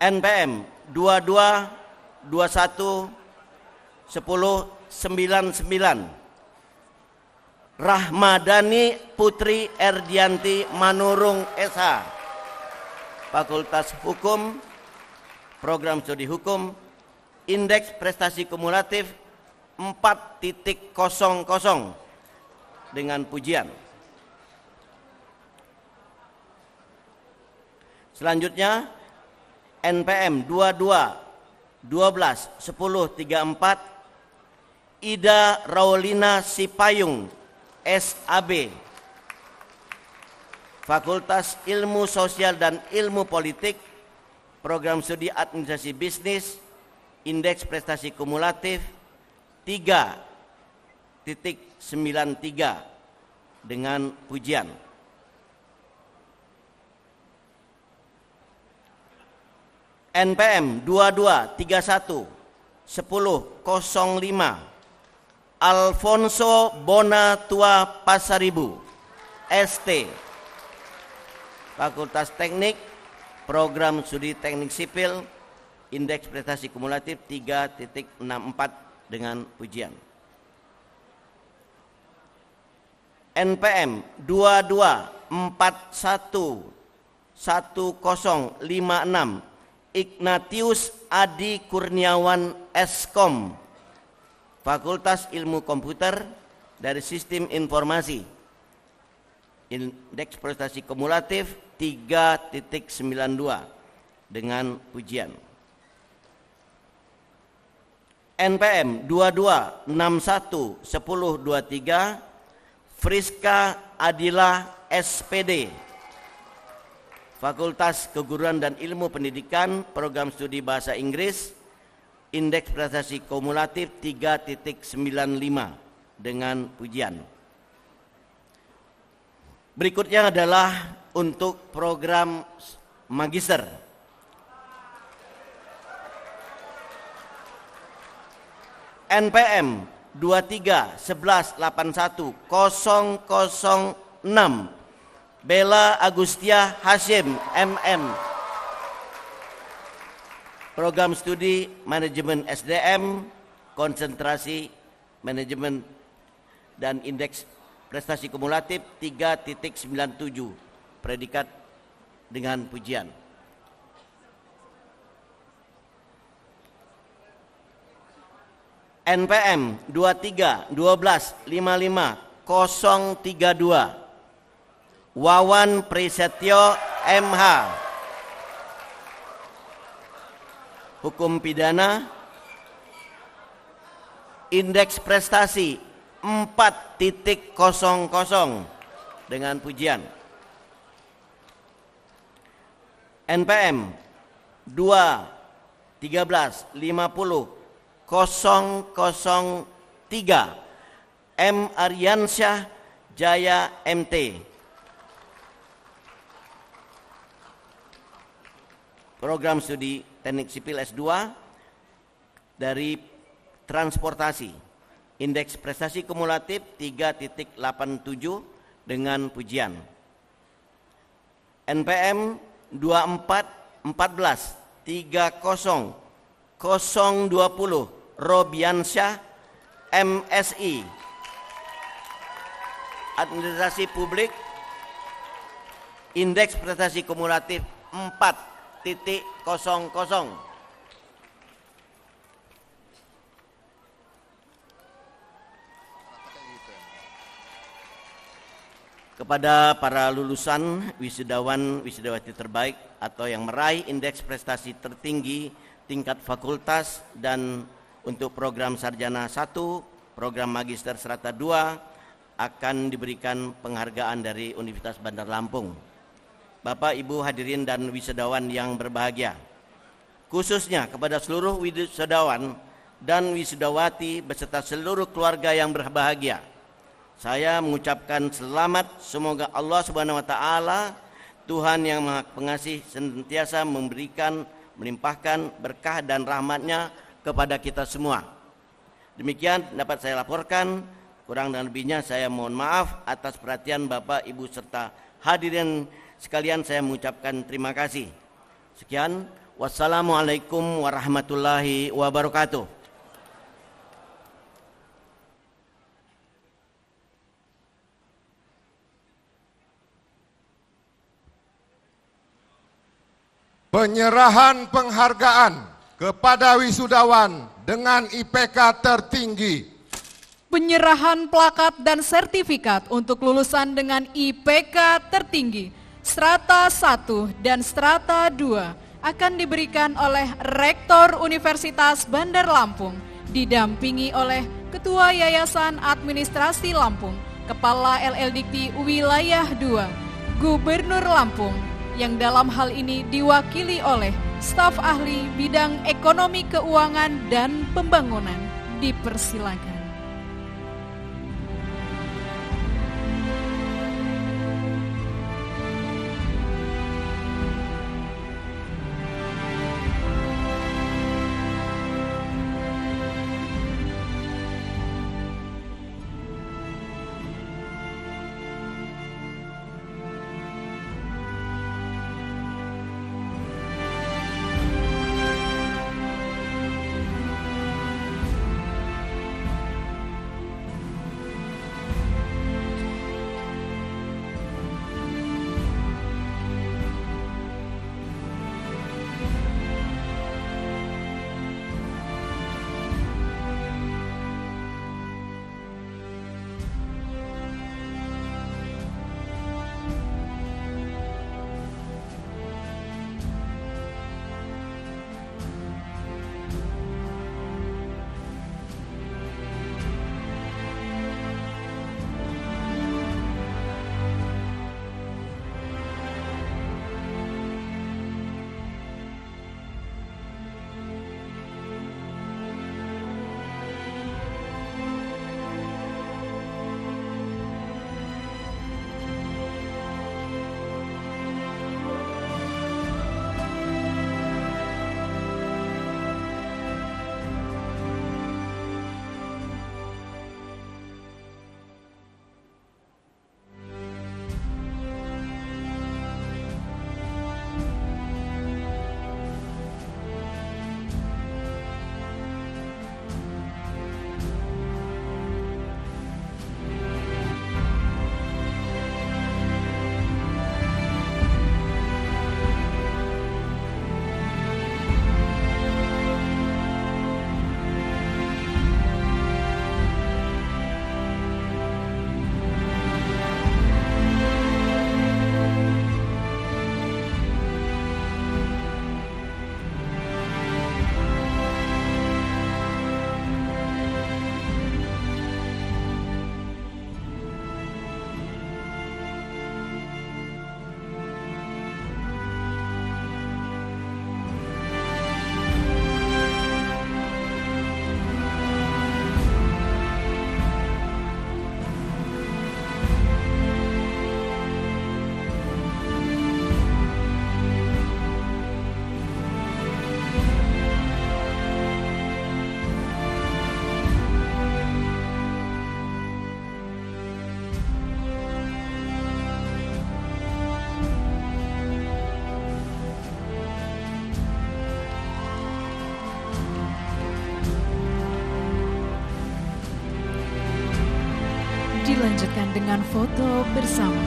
NPM 2221-1099 Rahmadani Putri Erdianti Manurung SH, Fakultas Hukum, Program Studi Hukum, Indeks Prestasi Kumulatif 4.00, dengan pujian. Selanjutnya NPM 22-12-10-34 Ida Raulina Sipayung, SAB, Fakultas Ilmu Sosial dan Ilmu Politik, Program Studi Administrasi Bisnis, Indeks Prestasi Kumulatif 3.93 dengan pujian. NPM 22-31-10-05 Alfonso Bonatua Pasaribu, ST, Fakultas Teknik, Program Studi Teknik Sipil, Indeks Prestasi Kumulatif 3.64 dengan pujian. NPM 22-41-10-56 Ignatius Adi Kurniawan, Eskom, Fakultas Ilmu Komputer dari Sistem Informasi, Indeks Prestasi Kumulatif 3.92 dengan pujian. NPM 22-61-10-23 Friska Adila, SPD, Fakultas Keguruan dan Ilmu Pendidikan, Program Studi Bahasa Inggris, Indeks Prestasi Kumulatif 3.95 dengan pujian. Berikutnya adalah untuk program magister. NPM 23-11-81-006 Bella Agustia Hashim, MM, Program Studi Manajemen SDM, Konsentrasi Manajemen dan Indeks Prestasi Kumulatif 3.97 predikat dengan pujian. NPM 23-12-55-032 Wawan Prisetyo, MH, Hukum Pidana, Indeks Prestasi 4.00 dengan pujian. NPM 2-13-50-003 M. Aryansyah Jaya, MT, Program Studi Teknik Sipil S2 dari Transportasi, Indeks Prestasi Kumulatif 3.87 dengan pujian. NPM 24-14-30-020 Robiansyah, MSI, Administrasi Publik, Indeks Prestasi Kumulatif 4.00. Kepada para lulusan wisudawan wisudawati terbaik atau yang meraih indeks prestasi tertinggi tingkat fakultas dan untuk program sarjana 1, program magister serata 2 akan diberikan penghargaan dari Universitas Bandar Lampung. Bapak, Ibu hadirin dan wisudawan yang berbahagia, khususnya kepada seluruh wisudawan dan wisudawati beserta seluruh keluarga yang berbahagia, saya mengucapkan selamat. Semoga Allah Subhanahu wa taala, Tuhan yang Maha Pengasih, senantiasa memberikan, melimpahkan berkah dan rahmat-Nya kepada kita semua. Demikian dapat saya laporkan. Kurang dan lebihnya saya mohon maaf atas perhatian Bapak, Ibu serta hadirin sekalian. Saya mengucapkan terima kasih. Sekian, wassalamualaikum warahmatullahi wabarakatuh. Penyerahan penghargaan kepada wisudawan dengan IPK tertinggi Penyerahan plakat dan sertifikat untuk lulusan dengan IPK tertinggi strata 1 dan strata 2 akan diberikan oleh Rektor Universitas Bandar Lampung didampingi oleh Ketua Yayasan Administrasi Lampung, Kepala LLDikti Wilayah 2, Gubernur Lampung yang dalam hal ini diwakili oleh staf ahli bidang ekonomi keuangan dan pembangunan. Dipersilakan. Dilanjutkan dengan foto bersama.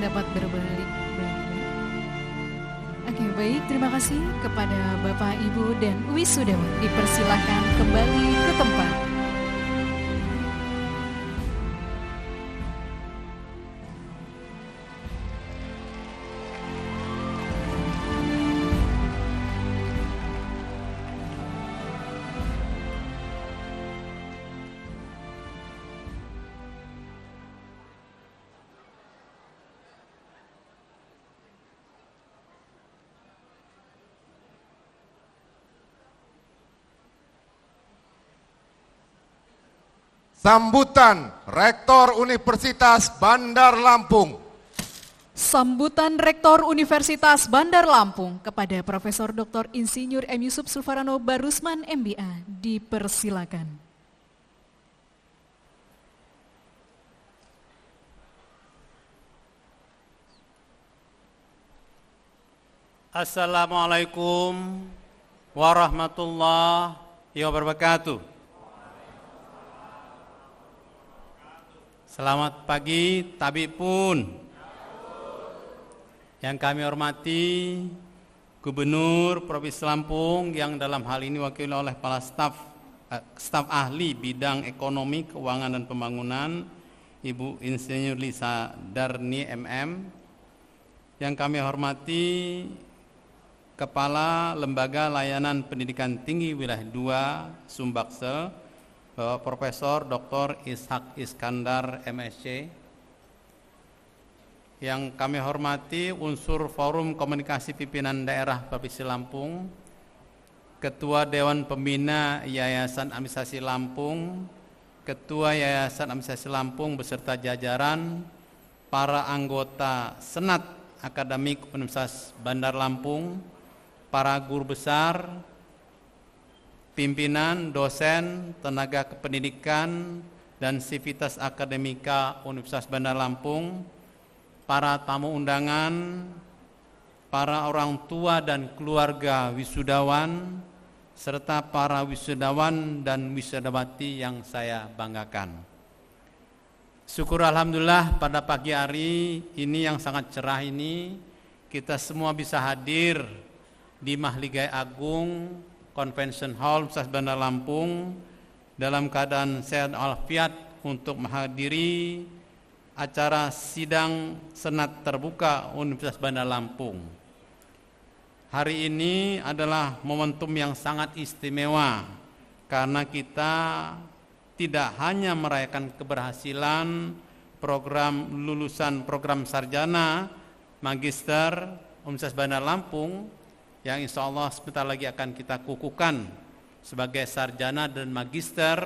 Dapat berbalik. Oke, baik, terima kasih kepada Bapak, Ibu, dan wisudawan. Dipersilakan kembali ke tempat. Sambutan Rektor Universitas Bandar Lampung. Sambutan Rektor Universitas Bandar Lampung kepada Profesor Dr. Insinyur M. Yusuf Sulfarano Barusman MBA dipersilakan. Assalamualaikum warahmatullahi wabarakatuh. Selamat pagi, tabib pun. Yang kami hormati Gubernur Provinsi Lampung yang dalam hal ini diwakili oleh kepala staf ahli bidang ekonomi, keuangan dan pembangunan, Ibu Insinyur Lisa Darni MM. Yang kami hormati Kepala Lembaga Layanan Pendidikan Tinggi Wilayah 2 Sumbaksel, Bapak Profesor Dr. Ishak Iskandar MSc. Yang kami hormati unsur Forum Komunikasi Pimpinan Daerah Provinsi Lampung, Ketua Dewan Pembina Yayasan Administrasi Lampung, Ketua Yayasan Administrasi Lampung beserta jajaran, para anggota Senat Akademik Universitas Bandar Lampung, para guru besar, pimpinan, dosen, tenaga kependidikan, dan sivitas akademika Universitas Bandar Lampung, para tamu undangan, para orang tua dan keluarga wisudawan, serta para wisudawan dan wisudawati yang saya banggakan. Syukur Alhamdulillah pada pagi hari ini yang sangat cerah ini, kita semua bisa hadir di Mahligai Agung Convention Hall Universitas Bandar Lampung dalam keadaan sehat walafiat untuk menghadiri acara sidang Senat Terbuka Universitas Bandar Lampung. Hari ini adalah momentum yang sangat istimewa karena kita tidak hanya merayakan keberhasilan program lulusan program sarjana magister Universitas Bandar Lampung yang insya Allah sebentar lagi akan kita kukuhkan sebagai sarjana dan magister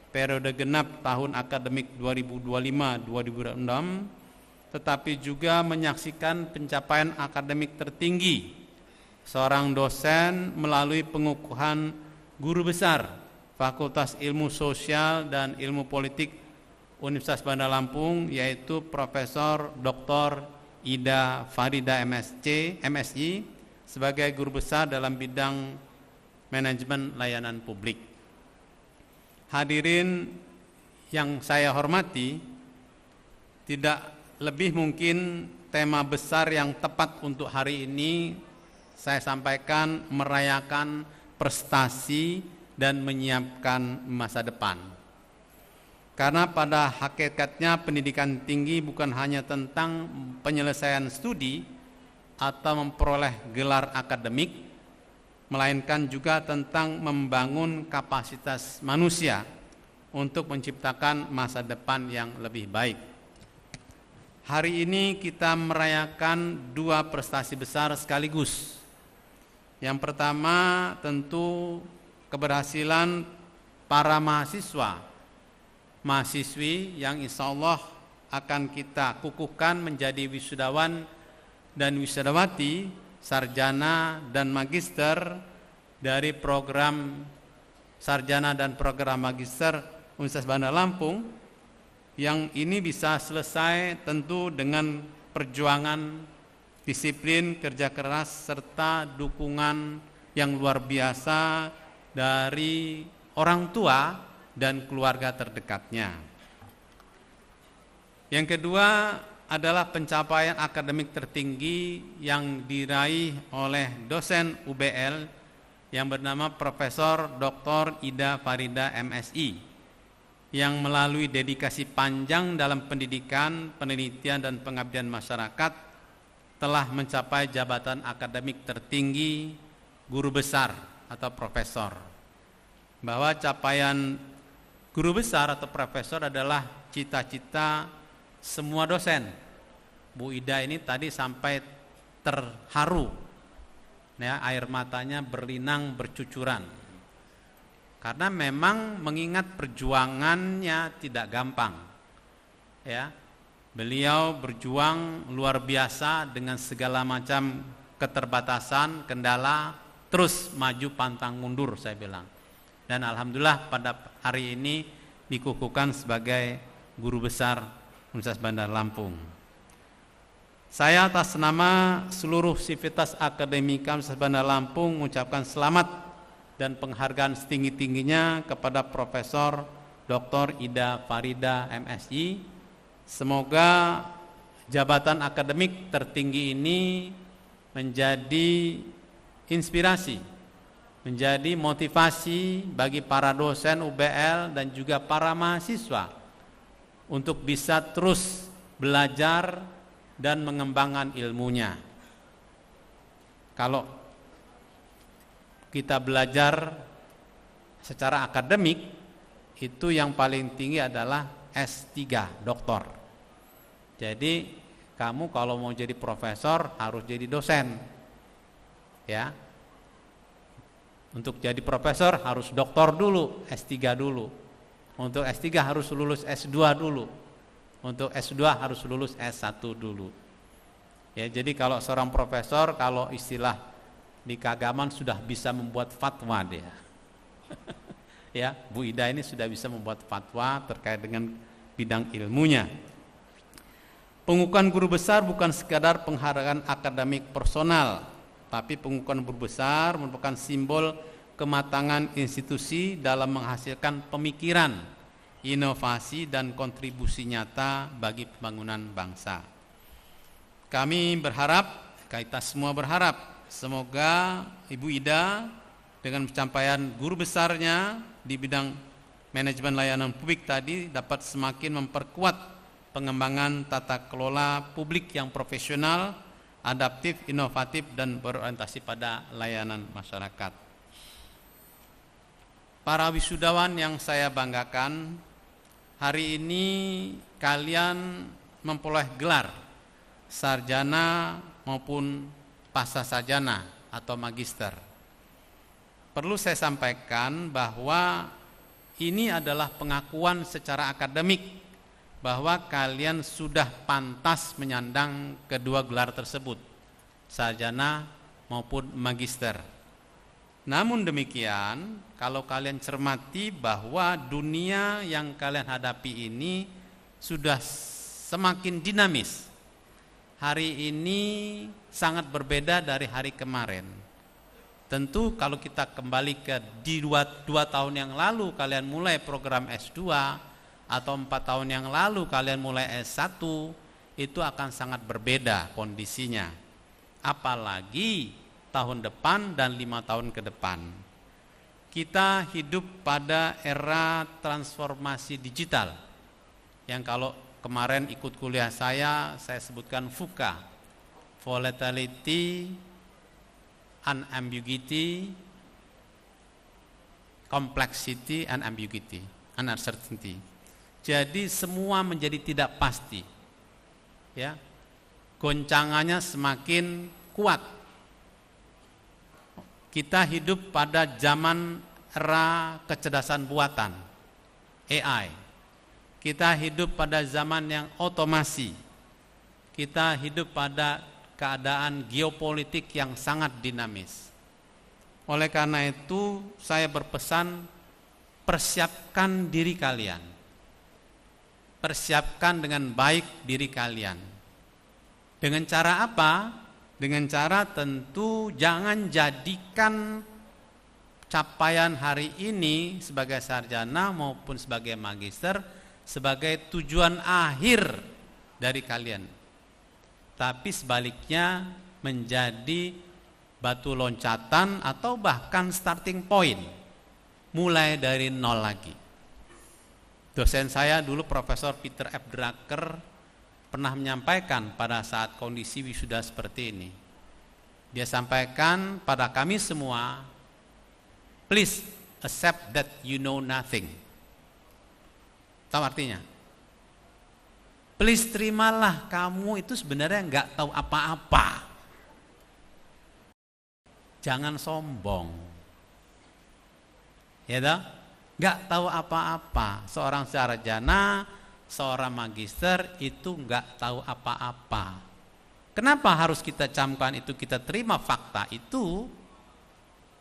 periode genap tahun akademik 2025-2026, tetapi juga menyaksikan pencapaian akademik tertinggi seorang dosen melalui pengukuhan guru besar Fakultas Ilmu Sosial dan Ilmu Politik Universitas Bandar Lampung, yaitu Profesor Dr. Ida Farida MSI, sebagai guru besar dalam bidang manajemen layanan publik. Hadirin yang saya hormati, tidak lebih mungkin tema besar yang tepat untuk hari ini saya sampaikan merayakan prestasi dan menyiapkan masa depan. Karena pada hakikatnya pendidikan tinggi bukan hanya tentang penyelesaian studi atau memperoleh gelar akademik, melainkan juga tentang membangun kapasitas manusia untuk menciptakan masa depan yang lebih baik. Hari ini kita merayakan dua prestasi besar sekaligus. Yang pertama tentu keberhasilan para mahasiswi yang insya Allah akan kita kukuhkan menjadi wisudawan dan wisudawati, sarjana dan magister dari program sarjana dan program magister Universitas Bandar Lampung, yang ini bisa selesai tentu dengan perjuangan, disiplin, kerja keras, serta dukungan yang luar biasa dari orang tua dan keluarga terdekatnya. Yang kedua adalah pencapaian akademik tertinggi yang diraih oleh dosen UBL yang bernama Profesor Dr. Ida Farida MSI, yang melalui dedikasi panjang dalam pendidikan, penelitian, dan pengabdian masyarakat telah mencapai jabatan akademik tertinggi guru besar atau profesor. Bahwa capaian guru besar atau profesor adalah cita-cita semua dosen. Bu Ida ini tadi sampai terharu, ya, air matanya berlinang bercucuran. Karena memang mengingat perjuangannya tidak gampang. Ya. Beliau berjuang luar biasa dengan segala macam keterbatasan, kendala, terus maju pantang mundur saya bilang. Dan alhamdulillah pada hari ini dikukuhkan sebagai guru besar Universitas Bandar Lampung. Saya atas nama seluruh sivitas akademika Universitas Bandar Lampung mengucapkan selamat dan penghargaan setinggi-tingginya kepada Profesor Dr. Ida Farida MSI. Semoga jabatan akademik tertinggi ini menjadi inspirasi, menjadi motivasi bagi para dosen UBL dan juga para mahasiswa untuk bisa terus belajar dan mengembangkan ilmunya. Kalau kita belajar secara akademik, itu yang paling tinggi adalah S3, doktor. Jadi kamu kalau mau jadi profesor harus jadi dosen. Ya. Untuk jadi profesor harus doktor dulu, S3 dulu. Untuk S3 harus lulus S2 dulu. Untuk S2 harus lulus S1 dulu. Ya, jadi kalau seorang profesor, kalau istilah di keagamaan sudah bisa membuat fatwa dia. Ya, Bu Ida ini sudah bisa membuat fatwa terkait dengan bidang ilmunya. Pengukuhan guru besar bukan sekadar penghargaan akademik personal, tapi pengukuhan guru besar merupakan simbol kematangan institusi dalam menghasilkan pemikiran, inovasi dan kontribusi nyata bagi pembangunan bangsa. Kami berharap, kita semua berharap, semoga Ibu Ida dengan pencapaian guru besarnya di bidang manajemen layanan publik tadi dapat semakin memperkuat pengembangan tata kelola publik yang profesional, adaptif, inovatif, dan berorientasi pada layanan masyarakat. Para wisudawan yang saya banggakan, hari ini kalian memperoleh gelar sarjana maupun pascasarjana atau magister. Perlu saya sampaikan bahwa ini adalah pengakuan secara akademik bahwa kalian sudah pantas menyandang kedua gelar tersebut, sarjana maupun magister. Namun demikian, kalau kalian cermati bahwa dunia yang kalian hadapi ini sudah semakin dinamis. Hari ini sangat berbeda dari hari kemarin. Tentu kalau kita kembali ke di 2 tahun yang lalu kalian mulai program S2 atau 4 tahun yang lalu kalian mulai S1, itu akan sangat berbeda kondisinya. Apalagi tahun depan dan 5 tahun ke depan. Kita hidup pada era transformasi digital yang kalau kemarin ikut kuliah saya sebutkan VUCA, volatility, unambiguity, complexity, and ambiguity, uncertainty. Jadi semua menjadi tidak pasti, ya, goncangannya semakin kuat. Kita hidup pada zaman era kecerdasan buatan, AI. Kita hidup pada zaman yang otomasi. Kita hidup pada keadaan geopolitik yang sangat dinamis. Oleh karena itu, saya berpesan, persiapkan diri kalian. Persiapkan dengan baik diri kalian. Dengan cara apa? Dengan cara tentu jangan jadikan capaian hari ini sebagai sarjana maupun sebagai magister sebagai tujuan akhir dari kalian, tapi sebaliknya menjadi batu loncatan atau bahkan starting point, mulai dari nol lagi. Dosen saya dulu Profesor Peter F. Drucker pernah menyampaikan pada saat kondisi wisuda seperti ini. Dia sampaikan pada kami semua, please accept that you know nothing. Tahu artinya? Please terimalah kamu itu sebenarnya nggak tahu apa-apa. Jangan sombong. Ya toh? Nggak tahu apa-apa. Seorang sarjana, seorang magister itu nggak tahu apa-apa. Kenapa harus kita camkan itu, kita terima fakta itu?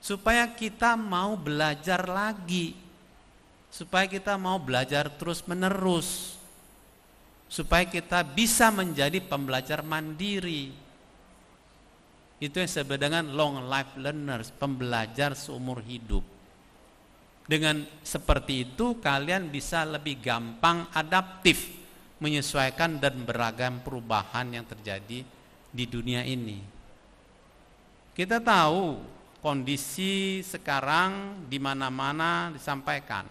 Supaya kita mau belajar lagi. Supaya kita mau belajar terus menerus. Supaya kita bisa menjadi pembelajar mandiri. Itu yang disebut dengan long life learners, pembelajar seumur hidup. Dengan seperti itu kalian bisa lebih gampang adaptif, menyesuaikan dan beragam perubahan yang terjadi di dunia ini. Kita tahu kondisi sekarang di mana-mana disampaikan.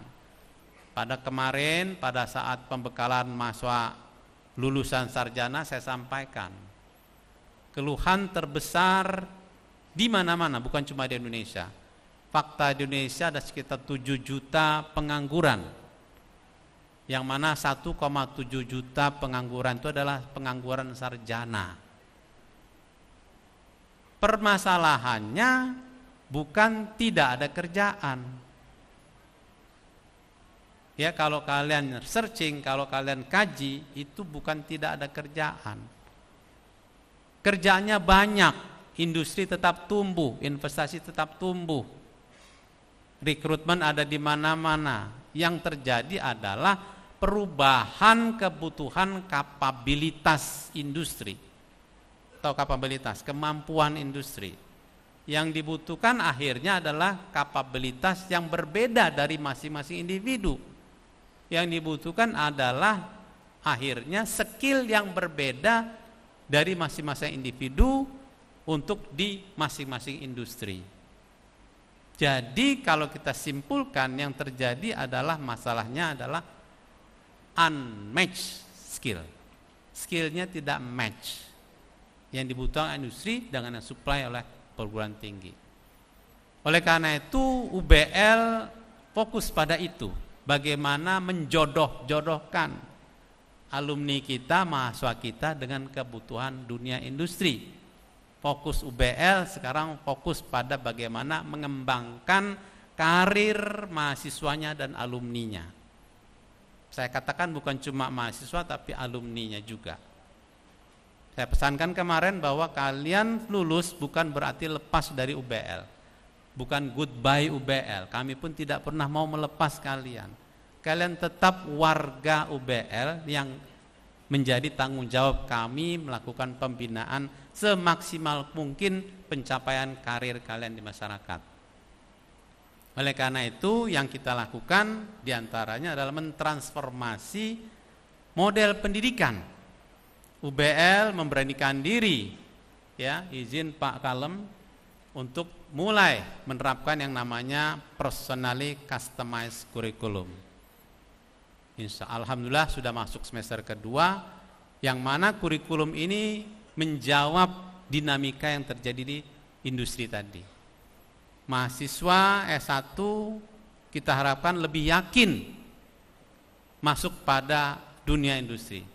Pada kemarin, pada saat pembekalan mahasiswa lulusan sarjana, saya sampaikan keluhan terbesar di mana-mana, bukan cuma di Indonesia. Fakta di Indonesia ada sekitar 7 juta pengangguran, yang mana 1,7 juta pengangguran itu adalah pengangguran sarjana. Permasalahannya bukan tidak ada kerjaan. Ya, kalau kalian searching, kalau kalian kaji, itu bukan tidak ada kerjaan. Kerjaannya banyak, industri tetap tumbuh, investasi tetap tumbuh. Rekrutmen ada di mana-mana. Yang terjadi adalah perubahan kebutuhan kapabilitas industri. Atau kapabilitas, kemampuan industri. Yang dibutuhkan akhirnya adalah kapabilitas yang berbeda dari masing-masing individu. Yang dibutuhkan adalah akhirnya skill yang berbeda dari masing-masing individu untuk di masing-masing industri. Jadi kalau kita simpulkan, yang terjadi adalah masalahnya adalah unmatched skill. Skillnya tidak match yang dibutuhkan industri dengan yang supply oleh perguruan tinggi. Oleh karena itu UBL fokus pada itu, bagaimana menjodoh-jodohkan alumni kita, mahasiswa kita dengan kebutuhan dunia industri. Fokus UBL sekarang fokus pada bagaimana mengembangkan karir mahasiswanya dan alumninya. Saya katakan bukan cuma mahasiswa tapi alumninya juga. Saya pesankan kemarin bahwa kalian lulus bukan berarti lepas dari UBL. Bukan goodbye UBL. Kami pun tidak pernah mau melepas kalian. Kalian tetap warga UBL yang menjadi tanggung jawab kami melakukan pembinaan semaksimal mungkin pencapaian karir kalian di masyarakat. Oleh karena itu yang kita lakukan diantaranya adalah mentransformasi model pendidikan. UBL memberanikan diri, ya, izin Pak Kalem, untuk mulai menerapkan yang namanya personally customized curriculum. Alhamdulillah sudah masuk semester kedua, yang mana kurikulum ini menjawab dinamika yang terjadi di industri tadi. Mahasiswa S1 kita harapkan lebih yakin masuk pada dunia industri.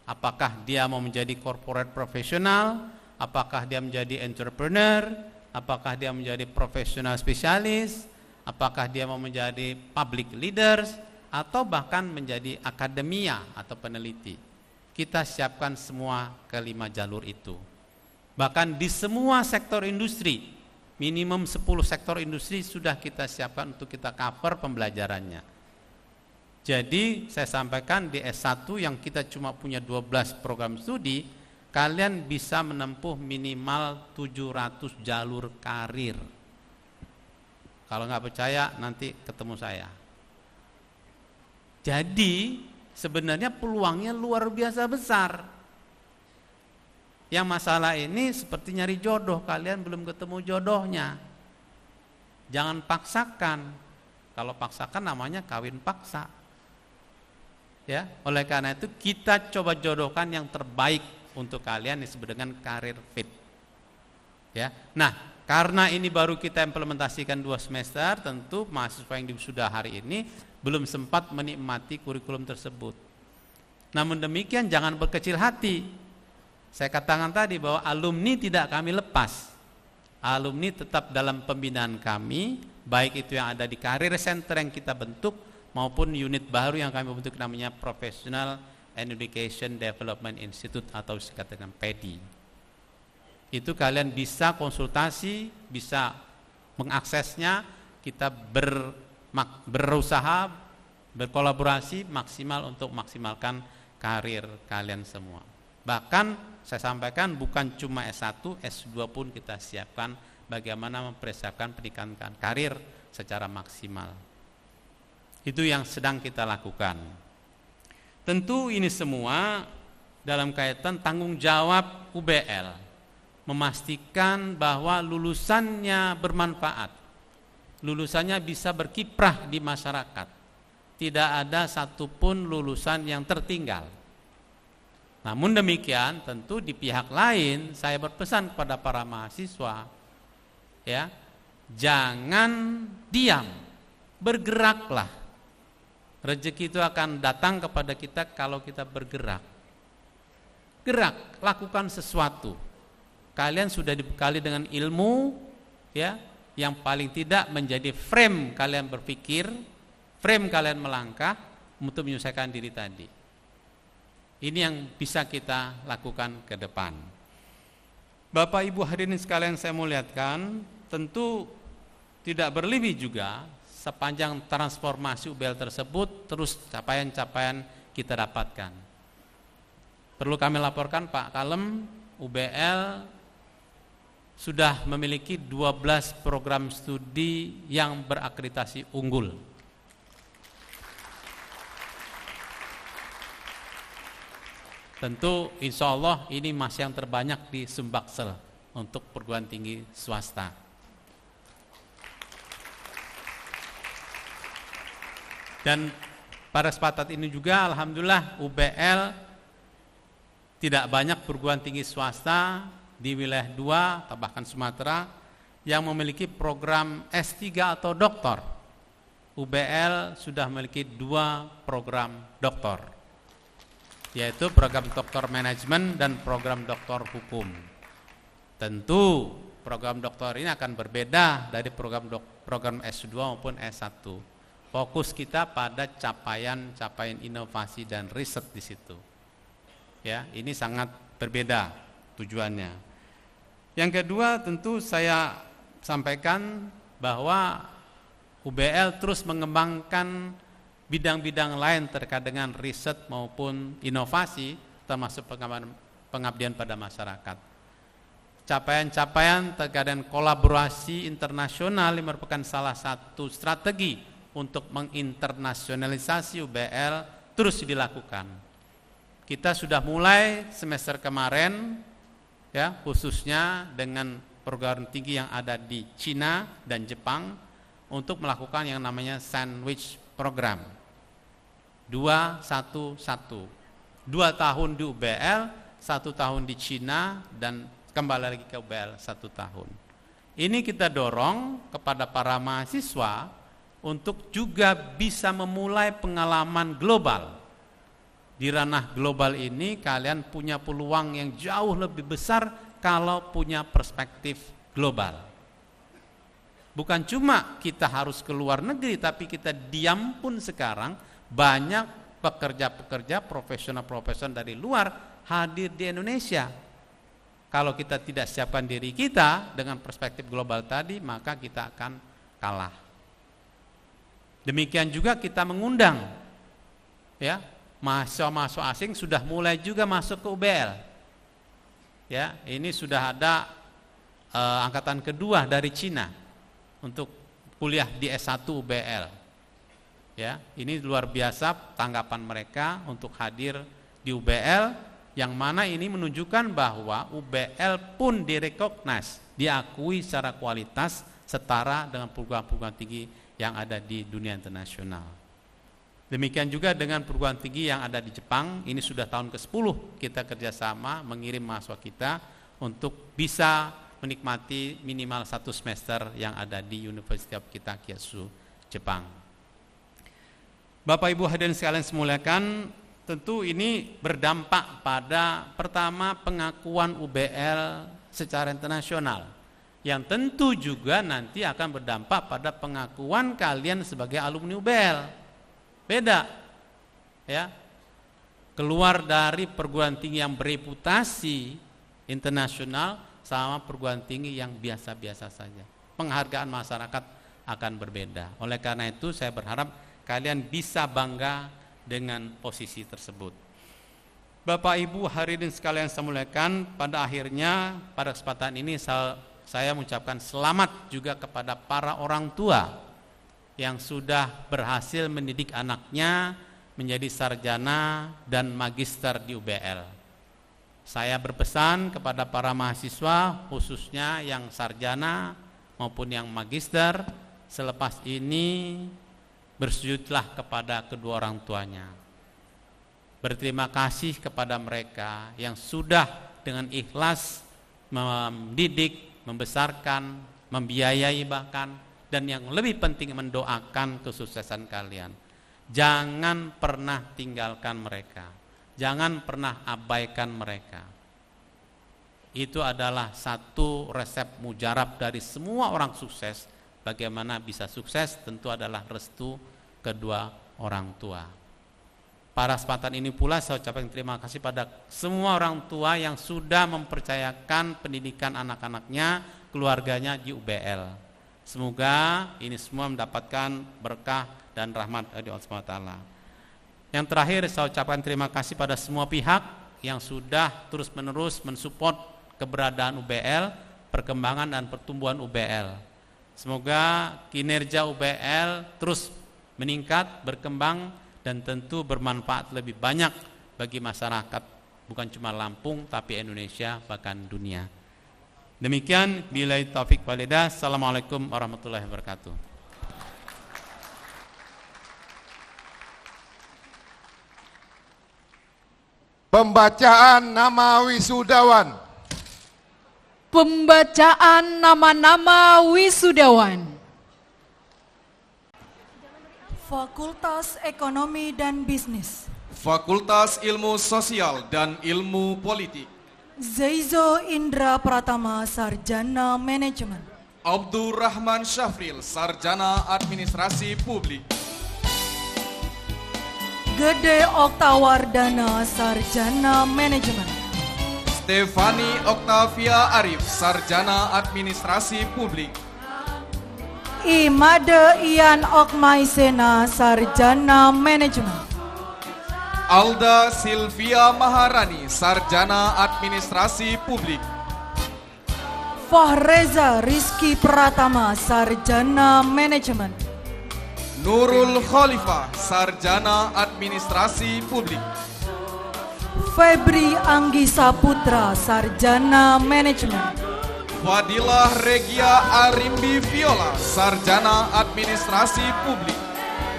Apakah dia mau menjadi corporate profesional, apakah dia menjadi entrepreneur, apakah dia menjadi profesional spesialis, apakah dia mau menjadi public leaders, atau bahkan menjadi akademia atau peneliti. Kita siapkan semua kelima jalur itu. Bahkan di semua sektor industri, minimum 10 sektor industri sudah kita siapkan untuk kita cover pembelajarannya. Jadi saya sampaikan di S1 yang kita cuma punya 12 program studi, kalian bisa menempuh minimal 700 jalur karir. Kalau nggak percaya nanti ketemu saya. Jadi sebenarnya peluangnya luar biasa besar. Yang masalah ini seperti nyari jodoh, kalian belum ketemu jodohnya. Jangan paksakan. Kalau paksakan namanya kawin paksa. Ya, oleh karena itu kita coba jodohkan yang terbaik untuk kalian yang disebut dengan karir fit. Ya. Nah, karena ini baru kita implementasikan 2 semester, tentu mahasiswa yang sudah hari ini belum sempat menikmati kurikulum tersebut. Namun demikian jangan berkecil hati. Saya katakan tadi bahwa alumni tidak kami lepas. Alumni tetap dalam pembinaan kami baik itu yang ada di Career Center yang kita bentuk maupun unit baru yang kami bentuk namanya Professional and Education Development Institute atau disingkat dengan PEDI. Itu kalian bisa konsultasi, bisa mengaksesnya, kita berusaha, berkolaborasi maksimal untuk maksimalkan karir kalian semua. Bahkan saya sampaikan bukan cuma S1, S2 pun kita siapkan bagaimana mempersiapkan pendidikan karir secara maksimal. Itu yang sedang kita lakukan. Tentu ini semua dalam kaitan tanggung jawab UBL, memastikan bahwa lulusannya bermanfaat, lulusannya bisa berkiprah di masyarakat, tidak ada satupun lulusan yang tertinggal. Namun demikian, tentu di pihak lain saya berpesan kepada para mahasiswa, ya, jangan diam, bergeraklah. Rezeki itu akan datang kepada kita kalau kita bergerak. Gerak, lakukan sesuatu. Kalian sudah dibekali dengan ilmu, ya, yang paling tidak menjadi frame kalian berpikir, frame kalian melangkah untuk menyelesaikan diri tadi. Ini yang bisa kita lakukan ke depan. Bapak Ibu hadirin sekalian saya muliakan, tentu tidak berlebih juga sepanjang transformasi UBL tersebut terus capaian-capaian kita dapatkan. Perlu kami laporkan Pak Kalem, UBL sudah memiliki 12 program studi yang berakreditasi unggul. Tentu insya Allah ini masih yang terbanyak di Sumbaksel untuk perguruan tinggi swasta. Dan pada kesempatan ini juga alhamdulillah UBL tidak banyak perguruan tinggi swasta di wilayah 2 atau bahkan Sumatera yang memiliki program S3 atau doktor. UBL sudah memiliki 2 program doktor, yaitu program doktor manajemen dan program doktor hukum. Tentu program doktor ini akan berbeda dari program S2 maupun S1. Fokus kita pada capaian inovasi dan riset di situ. Ya, ini sangat berbeda tujuannya. Yang kedua, tentu saya sampaikan bahwa UBL terus mengembangkan bidang-bidang lain terkait dengan riset maupun inovasi, termasuk pengabdian pada masyarakat. Capaian-capaian terkait dengan kolaborasi internasional yang merupakan salah satu strategi untuk menginternasionalisasi UBL terus dilakukan. Kita sudah mulai semester kemarin, ya, khususnya dengan perguruan tinggi yang ada di Cina dan Jepang untuk melakukan yang namanya sandwich program 2-1-1, 2 tahun di UBL, 1 tahun di Cina, dan kembali lagi ke UBL 1 tahun. Ini kita dorong kepada para mahasiswa untuk juga bisa memulai pengalaman global. Di ranah global ini kalian punya peluang yang jauh lebih besar kalau punya perspektif global. Bukan cuma kita harus ke luar negeri, tapi kita diam pun sekarang banyak pekerja-pekerja profesional-profesional dari luar hadir di Indonesia. Kalau kita tidak siapkan diri kita dengan perspektif global tadi, maka kita akan kalah. Demikian juga kita mengundang, ya, mahasiswa-mahasiswa asing sudah mulai juga masuk ke UBL. Ya, ini sudah ada angkatan kedua dari Cina untuk kuliah di S1 UBL. Ya, ini luar biasa tanggapan mereka untuk hadir di UBL, yang mana ini menunjukkan bahwa UBL pun direkognize, diakui secara kualitas setara dengan perguruan-perguruan tinggi yang ada di dunia internasional. Demikian juga dengan perguruan tinggi yang ada di Jepang, ini sudah tahun ke-10 kita kerjasama mengirim mahasiswa kita untuk bisa menikmati minimal 1 semester yang ada di University of Kitakyushu, Jepang. Bapak Ibu hadirin sekalian semuliakan, tentu ini berdampak pada pertama pengakuan UBL secara internasional. yang tentu juga nanti akan berdampak pada pengakuan kalian sebagai alumni UBL. Beda, ya. Keluar dari perguruan tinggi yang bereputasi internasional sama perguruan tinggi yang biasa-biasa saja. Penghargaan masyarakat akan berbeda. Oleh karena itu saya berharap kalian bisa bangga dengan posisi tersebut. Bapak Ibu hadirin sekalian saya muliakan, pada akhirnya pada kesempatan ini saya mengucapkan selamat juga kepada para orang tua yang sudah berhasil mendidik anaknya menjadi sarjana dan magister di UBL. Saya berpesan kepada para mahasiswa khususnya yang sarjana maupun yang magister, selepas ini bersujudlah kepada kedua orang tuanya. Berterima kasih kepada mereka yang sudah dengan ikhlas mendidik, membesarkan, membiayai bahkan, dan yang lebih penting mendoakan kesuksesan kalian. Jangan pernah tinggalkan mereka, jangan pernah abaikan mereka. Itu adalah satu resep mujarab dari semua orang sukses. Bagaimana bisa sukses tentu adalah restu kedua orang tua. Pada kesempatan ini pula saya ucapkan terima kasih pada semua orang tua yang sudah mempercayakan pendidikan anak-anaknya, keluarganya di UBL. Semoga ini semua mendapatkan berkah dan rahmat dari Allah SWT. Yang terakhir saya ucapkan terima kasih pada semua pihak yang sudah terus-menerus mensupport keberadaan UBL, perkembangan dan pertumbuhan UBL. Semoga kinerja UBL terus meningkat, berkembang, dan tentu bermanfaat lebih banyak bagi masyarakat, bukan cuma Lampung tapi Indonesia bahkan dunia. Demikian, billahi taufik wal hidayah. Assalamualaikum warahmatullahi wabarakatuh. Pembacaan nama wisudawan. Pembacaan nama-nama wisudawan. Fakultas Ekonomi dan Bisnis, Fakultas Ilmu Sosial dan Ilmu Politik, Zaizo Indra Pratama, Sarjana Manajemen, Abdurrahman Syafril, Sarjana Administrasi Publik, Gede Oktawardana, Sarjana Manajemen, Stefani Oktavia Arif, Sarjana Administrasi Publik, Imade Ian Okmaisena, Sarjana Manajemen, Alda Silvia Maharani, Sarjana Administrasi Publik, Fahreza Rizky Pratama, Sarjana Manajemen, Nurul Khalifah, Sarjana Administrasi Publik, Febri Anggisa Putra, Sarjana Manajemen, Fadilah Regia Arimbi Viola, Sarjana Administrasi Publik,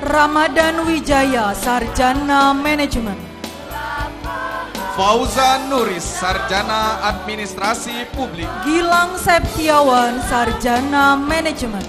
Ramadan Wijaya, Sarjana Manajemen, Fauzan Nuris, Sarjana Administrasi Publik, Gilang Septiawan, Sarjana Manajemen,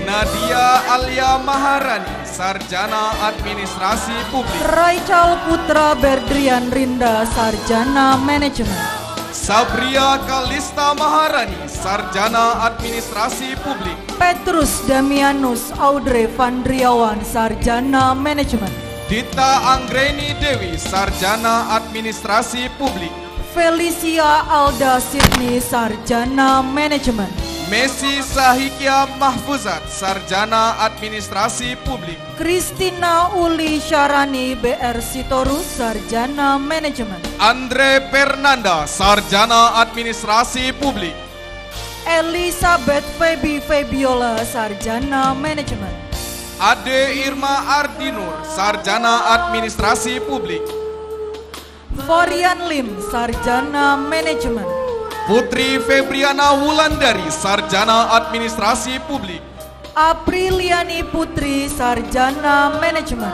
Nadia Alia Maharani, Sarjana Administrasi Publik, Raichal Putra Berdrian Rinda, Sarjana Manajemen, Sabria Kalista Maharani, Sarjana Administrasi Publik, Petrus Damianus Audrey Vandriawan, Sarjana Manajemen, Dita Anggreni Dewi, Sarjana Administrasi Publik, Felicia Alda Sidney, Sarjana Manajemen, Messi Sahikia Mahfuzat, Sarjana Administrasi Publik, Kristina Uli Syarani BR Sitorus, Sarjana Manajemen, Andre Fernanda, Sarjana Administrasi Publik, Elizabeth Feby Febiola, Sarjana Manajemen, Ade Irma Ardinur, Sarjana Administrasi Publik, Forian Lim, Sarjana Manajemen, Putri Febriana Wulandari, Sarjana Administrasi Publik, Apriliani Putri, Sarjana Manajemen,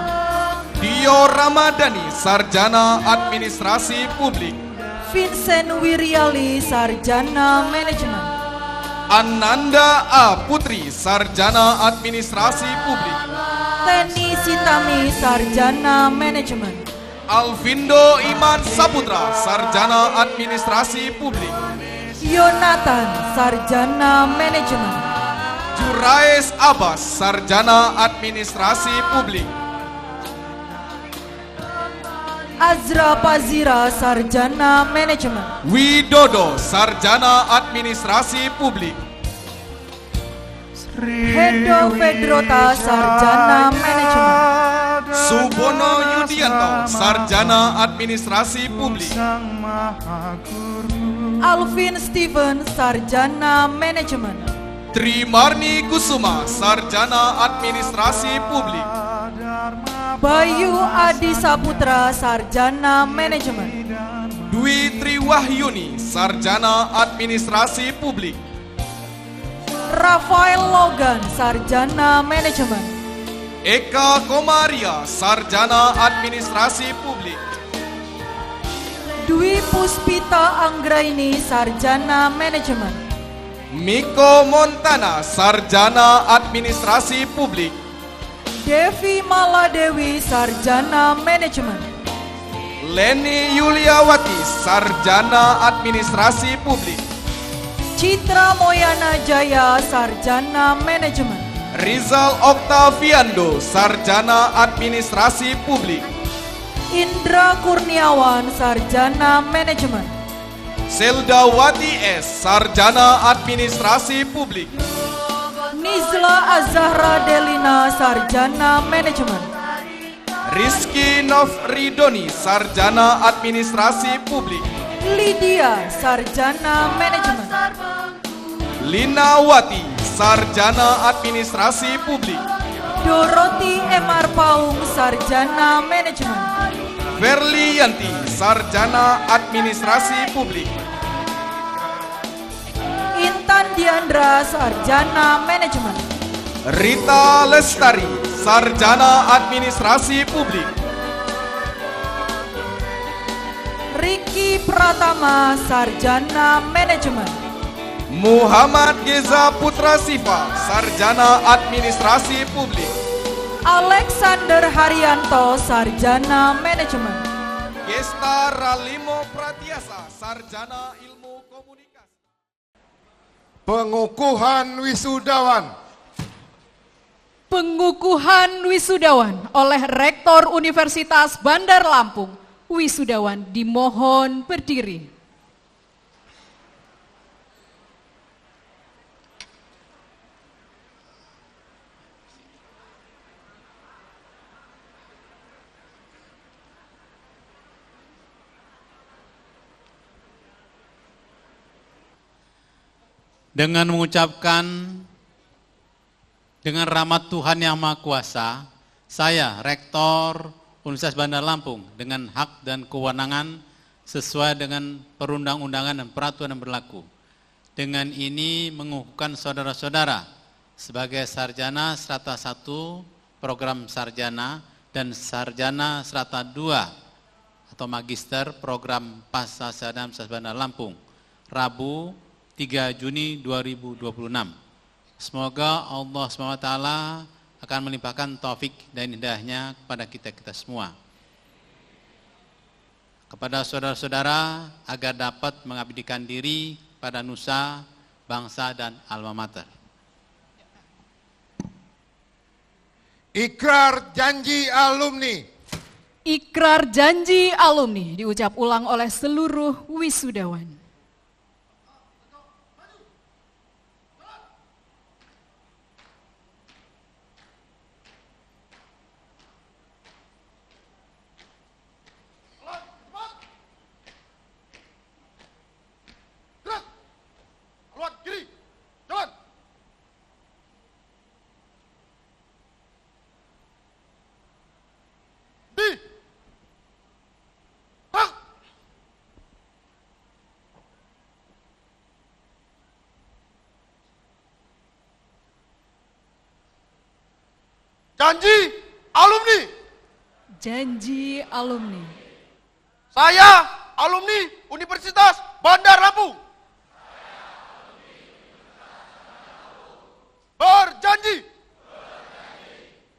Dio Ramadhani, Sarjana Administrasi Publik, Vincent Wiriali, Sarjana Manajemen, Ananda A. Putri, Sarjana Administrasi Publik, Teni Sitami, Sarjana Manajemen, Alvindo Iman Saputra, Sarjana Administrasi Publik, Yonatan, Sarjana Manajemen. Jurais Abbas, Sarjana Administrasi Publik. Azra Pazira, Sarjana Manajemen. Widodo, Sarjana Administrasi Publik. Hendo Pedrota, Sarjana Manajemen. Subono Yudianto, Sarjana Administrasi Publik. Alvin Steven, Sarjana Manajemen. Trimarni Kusuma, Sarjana Administrasi Publik. Bayu Adi Saputra, Sarjana Manajemen. Dwi Triwahyuni, Sarjana Administrasi Publik. Rafael Logan, Sarjana Manajemen. Eka Komaria, Sarjana Administrasi Publik. Dwi Puspita Anggraini, Sarjana Manajemen. Miko Montana, Sarjana Administrasi Publik. Devi Maladewi, Sarjana Manajemen. Leni Yuliawati, Sarjana Administrasi Publik. Citra Moyana Jaya, Sarjana Manajemen. Rizal Oktaviando, Sarjana Administrasi Publik. Indra Kurniawan, Sarjana Manajemen. Seldawati S, Sarjana Administrasi Publik. Nizla Azahra Delina, Sarjana Manajemen. Rizky Nofridoni, Sarjana Administrasi Publik. Lydia, Sarjana Manajemen. Linawati, Sarjana Administrasi Publik. Doroti Emar Paung, Sarjana Manajemen. Verlianti, Sarjana Administrasi Publik. Intan Diandra, Sarjana Manajemen. Rita Lestari, Sarjana Administrasi Publik. Riki Pratama, Sarjana Manajemen. Muhammad Geza Putra Siva, Sarjana Administrasi Publik. Alexander Haryanto, Sarjana Manajemen. Gesta Ralimo Pratiasa, Sarjana Ilmu Komunikasi. Pengukuhan wisudawan. Pengukuhan wisudawan oleh Rektor Universitas Bandar Lampung. Wisudawan dimohon berdiri. Dengan mengucapkan dengan rahmat Tuhan Yang Maha Kuasa, saya Rektor Universitas Bandar Lampung dengan hak dan kewenangan sesuai dengan perundang-undangan dan peraturan yang berlaku. Dengan ini mengukuhkan saudara-saudara sebagai sarjana strata 1 program sarjana dan sarjana strata 2 atau magister program pasca sarjana Universitas Bandar Lampung. Rabu 3 Juni 2026. Semoga Allah SWT akan melimpahkan taufik dan hidayahnya kepada kita-kita semua. Kepada saudara-saudara agar dapat mengabdikan diri pada nusa, bangsa, dan alma mater. Ikrar janji alumni. Ikrar janji alumni diucap ulang oleh seluruh wisudawan. Janji alumni. Janji alumni. Saya alumni Universitas Bandar Lampung. Berjanji.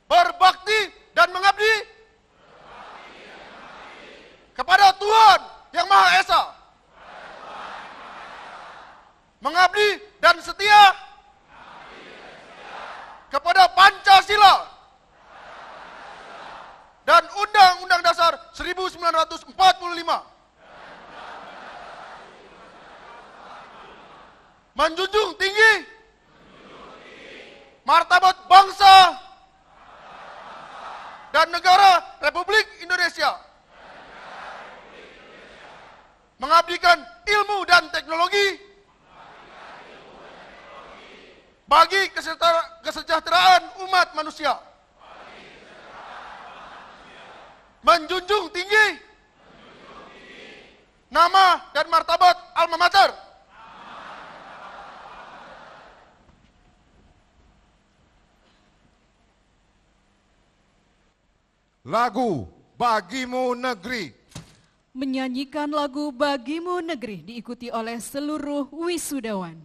Berbakti dan mengabdi. Kepada Tuhan Yang Maha Esa. menjunjung tinggi martabat bangsa dan negara Republik Indonesia, mengabdikan ilmu dan teknologi bagi kesejahteraan umat manusia, menjunjung tinggi nama dan martabat alma mater, lagu Bagimu Negeri. Menyanyikan lagu Bagimu Negeri diikuti oleh seluruh wisudawan.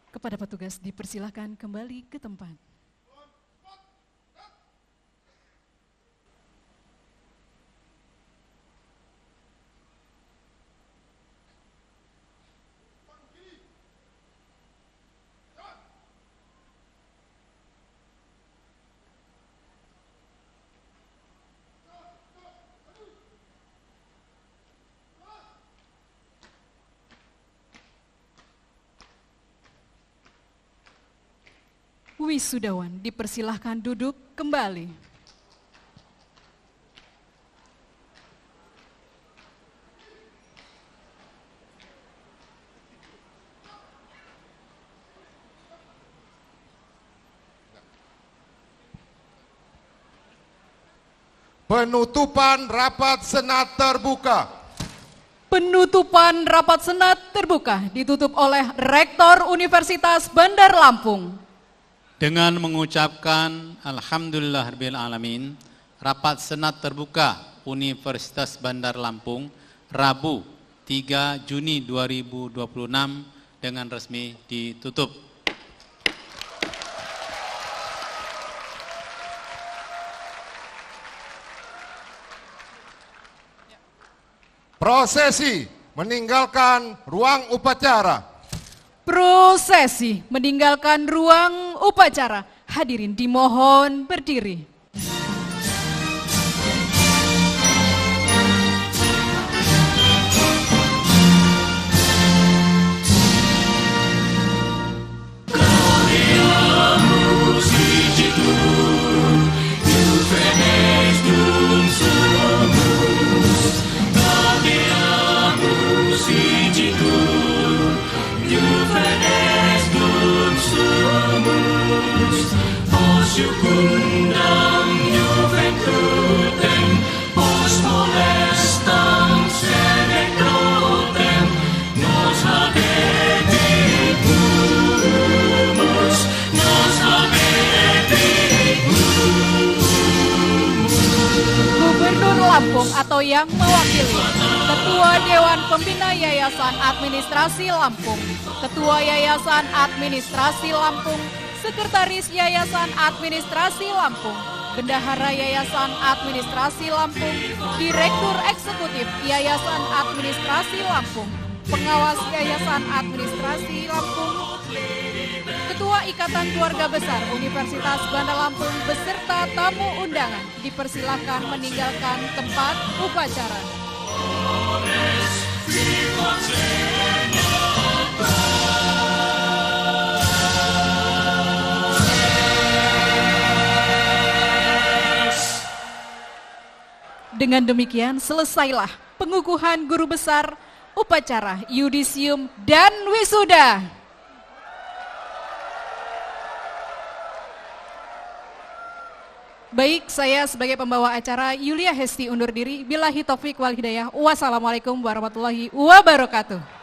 Kepada petugas dipersilakan kembali ke tempat. Wisudawan dipersilahkan duduk kembali. Penutupan rapat senat terbuka. Penutupan rapat senat terbuka ditutup oleh Rektor Universitas Bandar Lampung. Dengan mengucapkan Alhamdulillahirabbil alamin, rapat senat terbuka Universitas Bandar Lampung Rabu 3 Juni 2026 dengan resmi ditutup. Prosesi meninggalkan ruang upacara. Prosesi meninggalkan ruang upacara. Hadirin dimohon berdiri. Lampung atau yang mewakili, Ketua Dewan Pembina Yayasan Administrasi Lampung, Ketua Yayasan Administrasi Lampung, Sekretaris Yayasan Administrasi Lampung, Bendahara Yayasan Administrasi Lampung, Direktur Eksekutif Yayasan Administrasi Lampung, Pengawas Yayasan Administrasi Lampung, Ketua Ikatan Keluarga Besar Universitas Bandar Lampung beserta tamu undangan dipersilakan meninggalkan tempat upacara. Dengan demikian selesailah pengukuhan guru besar, upacara yudisium dan wisuda. Baik, saya sebagai pembawa acara Yulia Hesti undur diri. Billahi taufik wal hidayah. Wassalamualaikum warahmatullahi wabarakatuh.